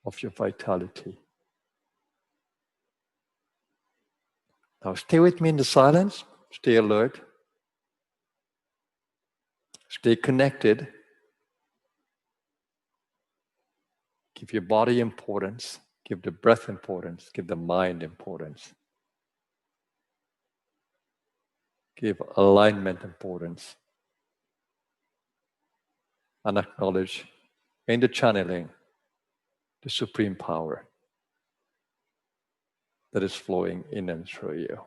Of your vitality. Now stay with me in the silence, stay alert, stay connected. Give your body importance, give the breath importance, give the mind importance. Give alignment importance. And acknowledge in the channeling the supreme power that is flowing in and through you.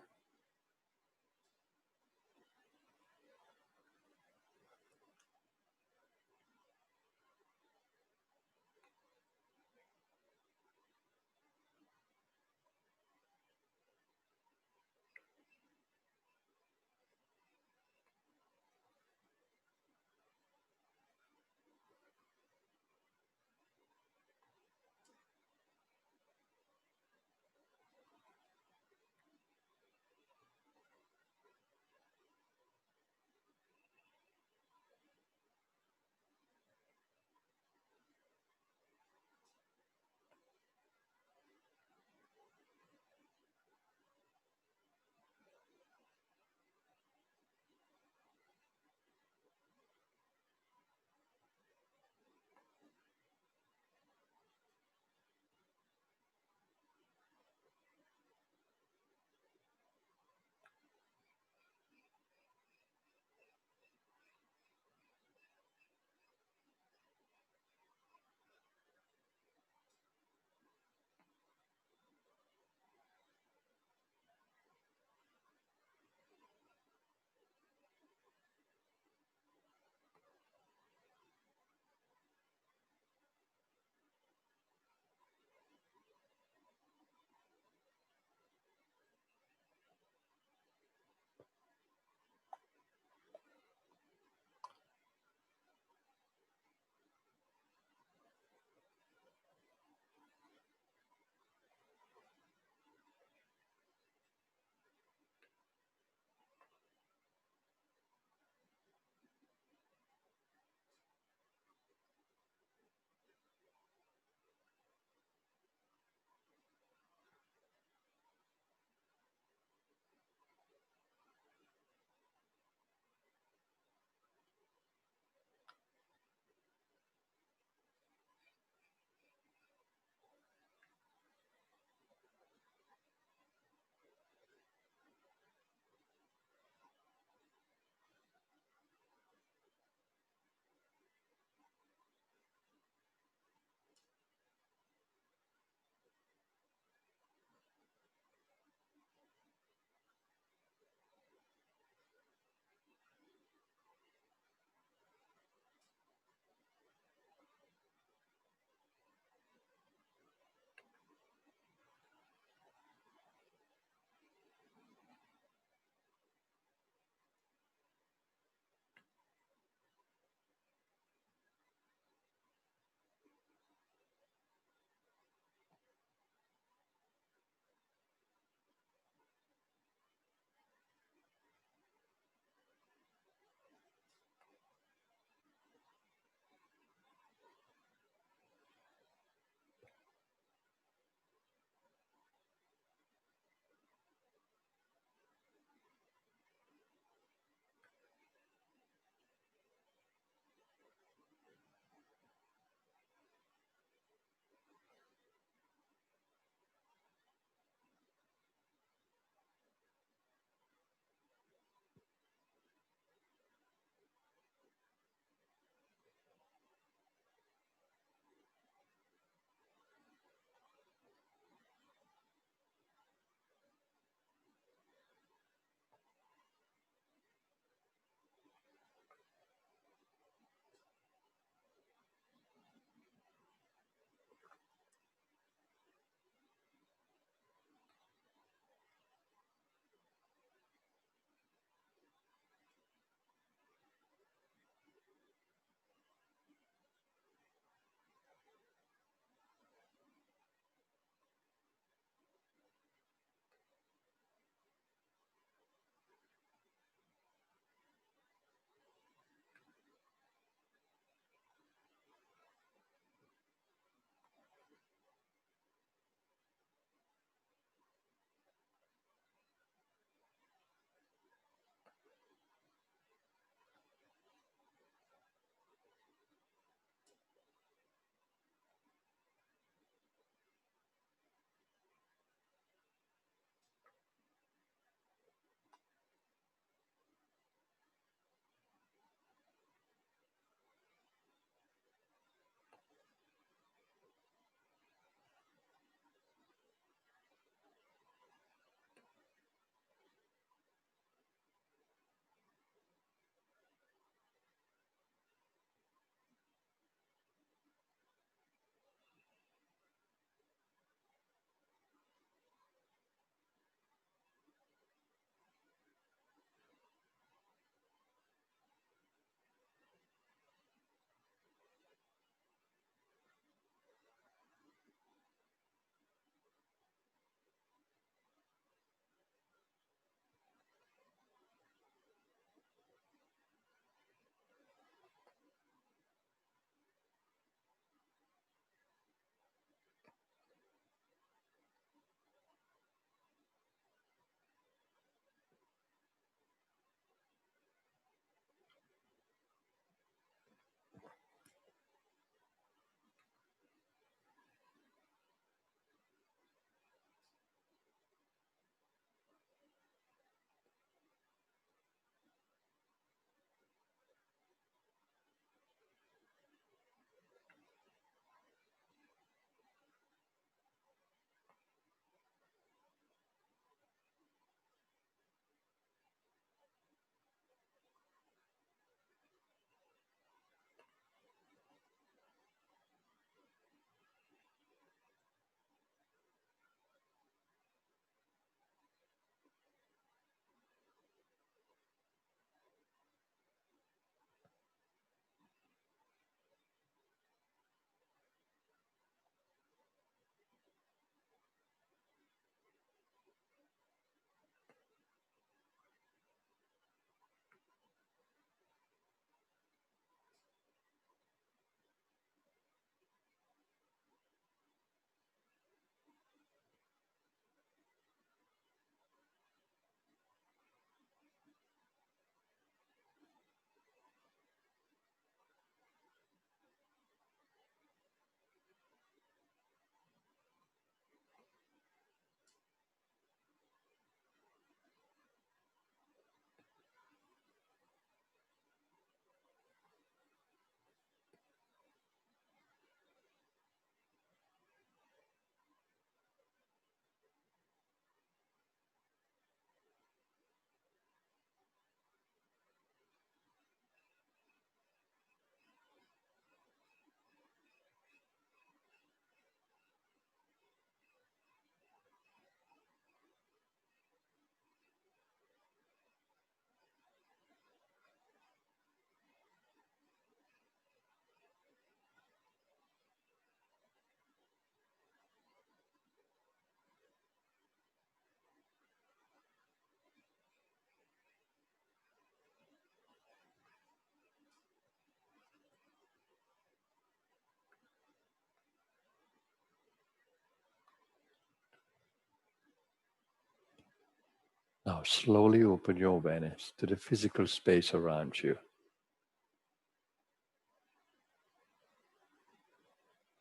Now slowly open your awareness to the physical space around you.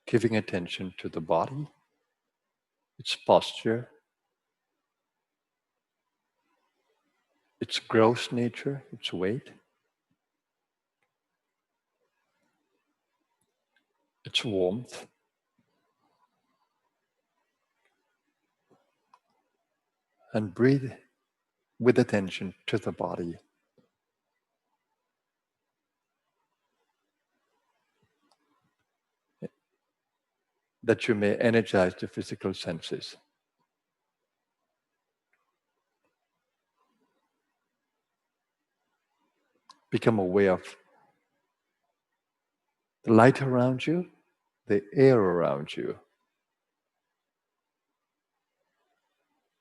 Giving attention to the body, its posture, its gross nature, its weight, its warmth, and breathe with attention to the body. That you may energize the physical senses. Become aware of the light around you, the air around you,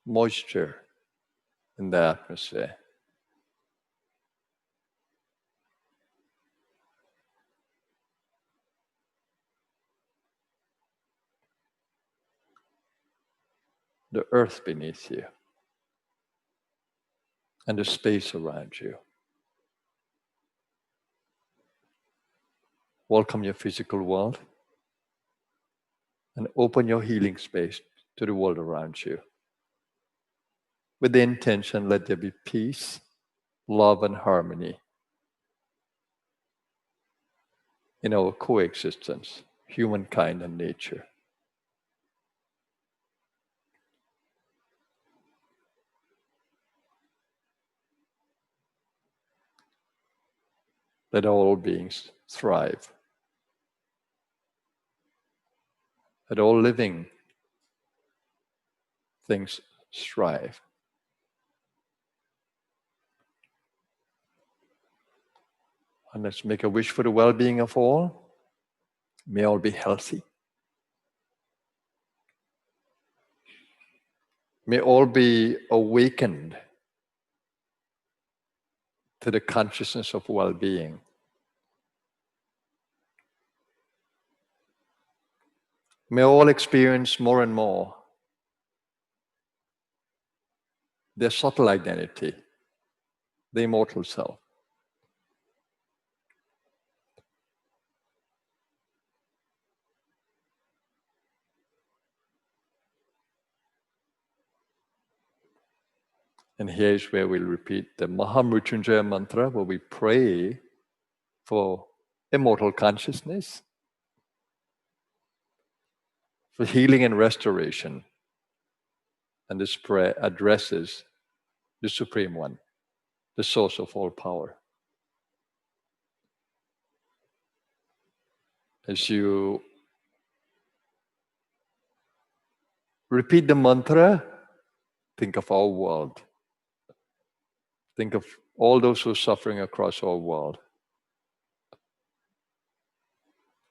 moisture in the atmosphere. The earth beneath you, and the space around you. Welcome your physical world and open your healing space to the world around you. With the intention, let there be peace, love, and harmony in our coexistence, humankind and nature. Let all beings thrive. Let all living things strive. And let's make a wish for the well-being of all. May all be healthy. May all be awakened to the consciousness of well-being. May all experience more and more their subtle identity, the immortal self. And here's where we'll repeat the Mahamrityunjaya mantra, where we pray for immortal consciousness, for healing and restoration. And this prayer addresses the Supreme One, the source of all power. As you repeat the mantra, think of our world. Think of all those who are suffering across our world.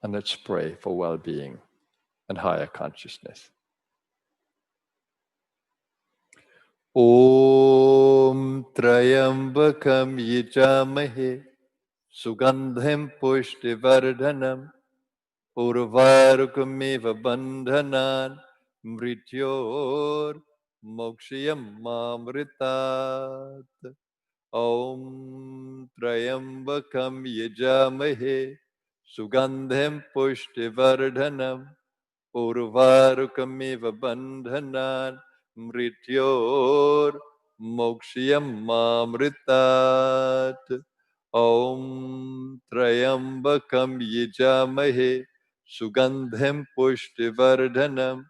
And let's pray for well-being and higher consciousness. Om Trayambakam Yajamahe Sugandham Pushtivardhanam Urvarukamiva Bandhanan Mrityor Mokshiyam Mamritat. Om Trayambakam Yajamahe Sugandham Pushtivardhanam Urvarukamiva Bandhanan Mrityor Mokshiyam Mamritat. Om Trayambakam Yajamahe Sugandham Pushtivardhanam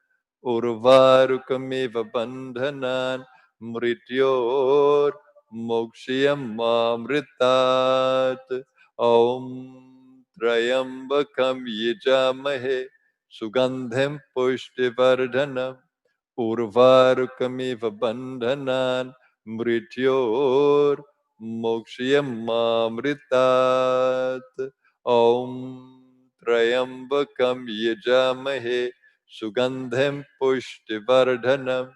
Urvarukamiva Bandhanan Mrityor Mokshiyam Mamritat. Om Trayambakam Yajamahe Sugandham Pushtivardhanam Urvarukamiva Bandhanan Mrityor Mokshiyam Mamritat. Om Trayambakam Yajamahe Sugandham Pushtivardhanam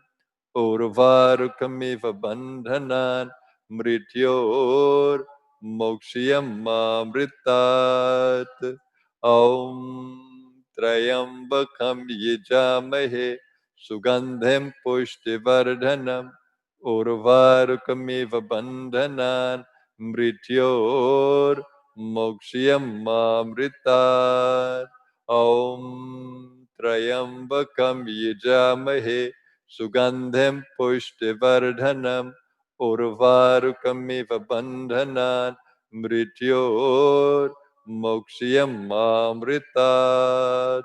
Urvarukamiva Bandhanan Mrityor Mokshiyam Mamritat. Om Trayambakam Yajamahe Sugandham Pushtivardhanam Urvarukamiva bandhanan mrityor mokshiyam mamritat. Om Trayambakam yajamahe sugandhem pushtivardhanam urvarukamiva bandhanan mrityor mokshiyam mamritat.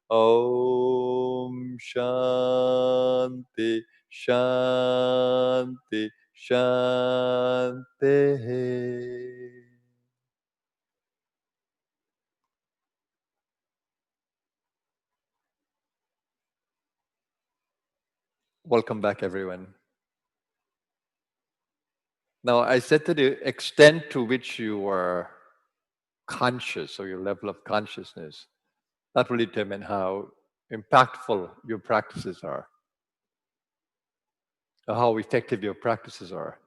Om Shanti Shanti Shanti. Welcome back, everyone. Now, I said to the extent to which you are conscious, or your level of consciousness, that will determine how impactful your practices are, or how effective your practices are.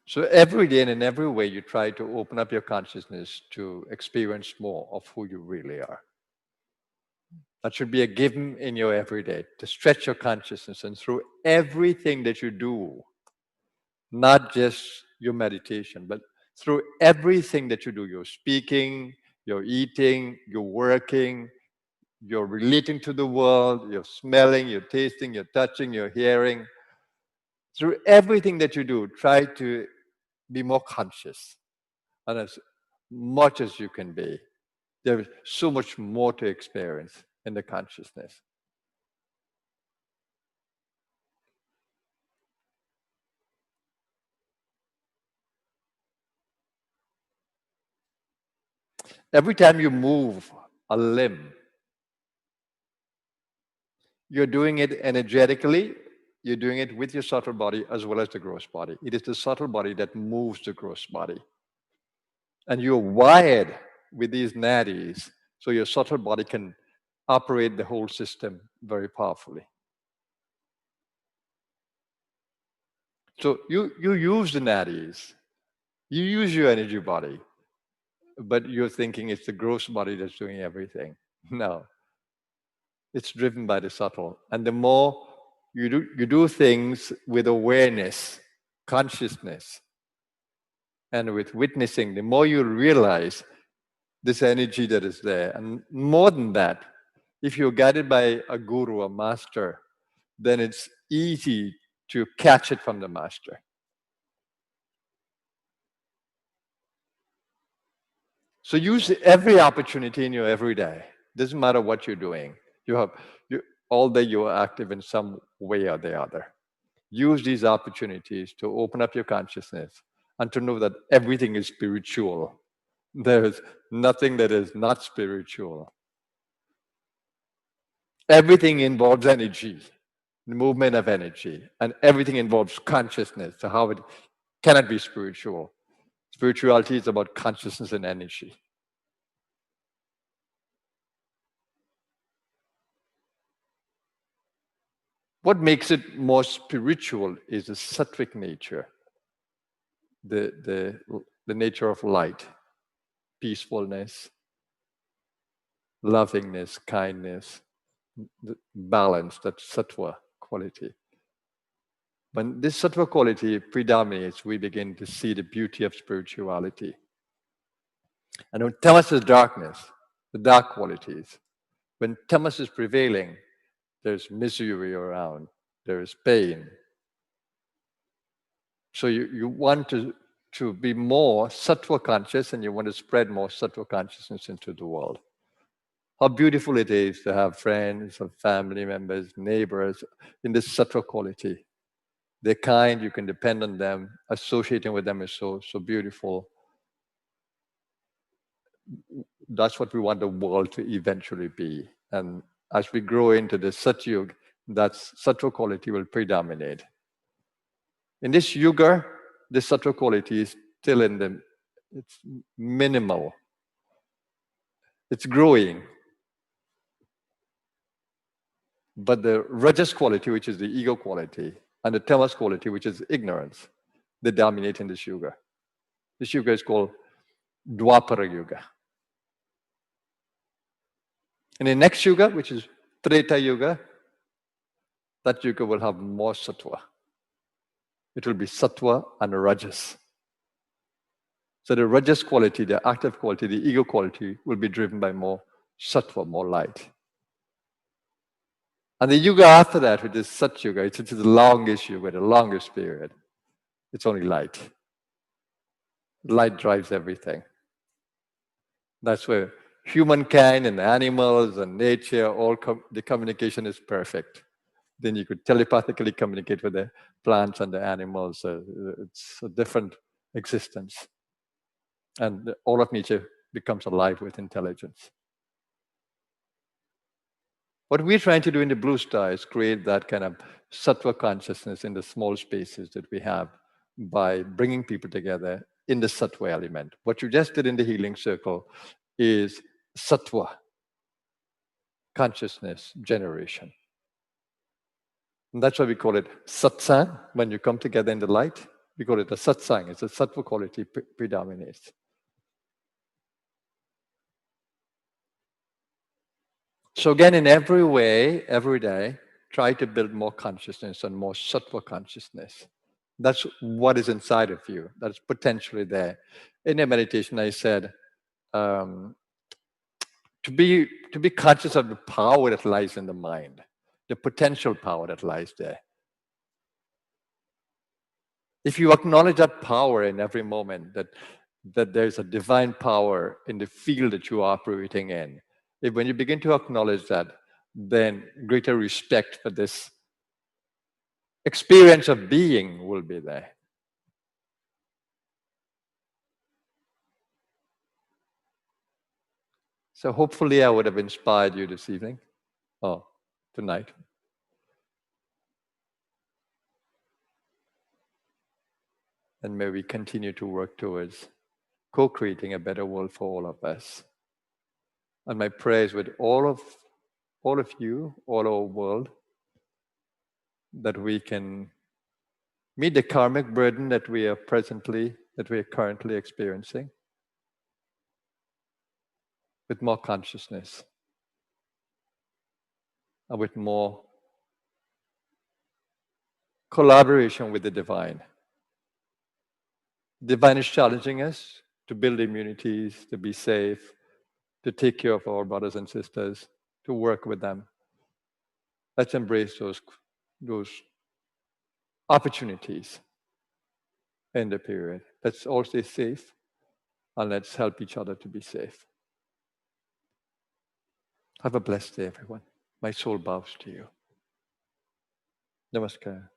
So every day and in every way, you try to open up your consciousness to experience more of who you really are. That should be a given in your everyday, to stretch your consciousness. And through everything that you do, not just your meditation, but through everything that you do, you're speaking, you're eating, you're working, you're relating to the world, you're smelling, you're tasting, you're touching, you're hearing. Through everything that you do, try to be more conscious. And as much as you can be, there is so much more to experience in the consciousness. Every time you move a limb, you're doing it energetically, you're doing it with your subtle body as well as the gross body. It is the subtle body that moves the gross body. And you're wired with these nadis, so your subtle body can operate the whole system very powerfully. So you use the nadis, you use your energy body, but you're thinking it's the gross body that's doing everything. No, it's driven by the subtle. And the more you do things with awareness, consciousness, and with witnessing, the more you realize this energy that is there. And more than that, if you're guided by a guru, a master, then it's easy to catch it from the master. So use every opportunity in your everyday. Doesn't matter what you're doing. All day you are active in some way or the other. Use these opportunities to open up your consciousness and to know that everything is spiritual. There is nothing that is not spiritual. Everything involves energy, the movement of energy, and everything involves consciousness. So how it cannot be spiritual. Spirituality is about consciousness and energy. What makes it more spiritual is the sattvic nature, the nature of light, peacefulness, lovingness, kindness, the balance, that sattva quality. When this sattva quality predominates, we begin to see the beauty of spirituality. And when tamas is darkness, the dark qualities, when tamas is prevailing, there's misery around, there is pain. So you want to be more sattva conscious, and you want to spread more sattva consciousness into the world. How beautiful it is to have friends or family members, neighbors in this sattva quality. They're kind, you can depend on them. Associating with them is so beautiful. That's what we want the world to eventually be. And as we grow into the Satyug, that sattva quality will predominate. In this yuga, the sattva quality is still it's minimal. It's growing. But the rajas quality, which is the ego quality, and the tamas quality, which is ignorance, they dominate in this yuga. This yuga is called Dwapara Yuga. In the next yuga, which is Treta Yuga, that yuga will have more sattva. It will be sattva and rajas. So the rajas quality, the active quality, the ego quality will be driven by more sattva, more light. And the yuga after that, which is Sat Yuga, it's the longest yuga, the longest period. It's only light. Light drives everything. That's where humankind and animals and nature, the communication is perfect. Then you could telepathically communicate with the plants and the animals. It's a different existence. And all of nature becomes alive with intelligence. What we're trying to do in the Blue Star is create that kind of sattva consciousness in the small spaces that we have by bringing people together in the sattva element. What you just did in the healing circle is sattva consciousness generation. And that's why we call it satsang. When you come together in the light, we call it a satsang. It's a sattva quality predominates. So again, in every way, every day, try to build more consciousness and more sattva consciousness. That's what is inside of you. That's potentially there. In the meditation, I said, to be conscious of the power that lies in the mind, the potential power that lies there. If you acknowledge that power in every moment, that there's a divine power in the field that you are operating in, when you begin to acknowledge that, then greater respect for this experience of being will be there. So hopefully I would have inspired you this evening, or tonight. And may we continue to work towards co-creating a better world for all of us. And my prayers with all of you, all our world, that we can meet the karmic burden that we are currently experiencing with more consciousness and with more collaboration with the divine. Divine is challenging us to build immunities, to be safe, to take care of our brothers and sisters, to work with them. Let's embrace those opportunities in the period. Let's all stay safe, and let's help each other to be safe. Have a blessed day, everyone. My soul bows to you. Namaskar.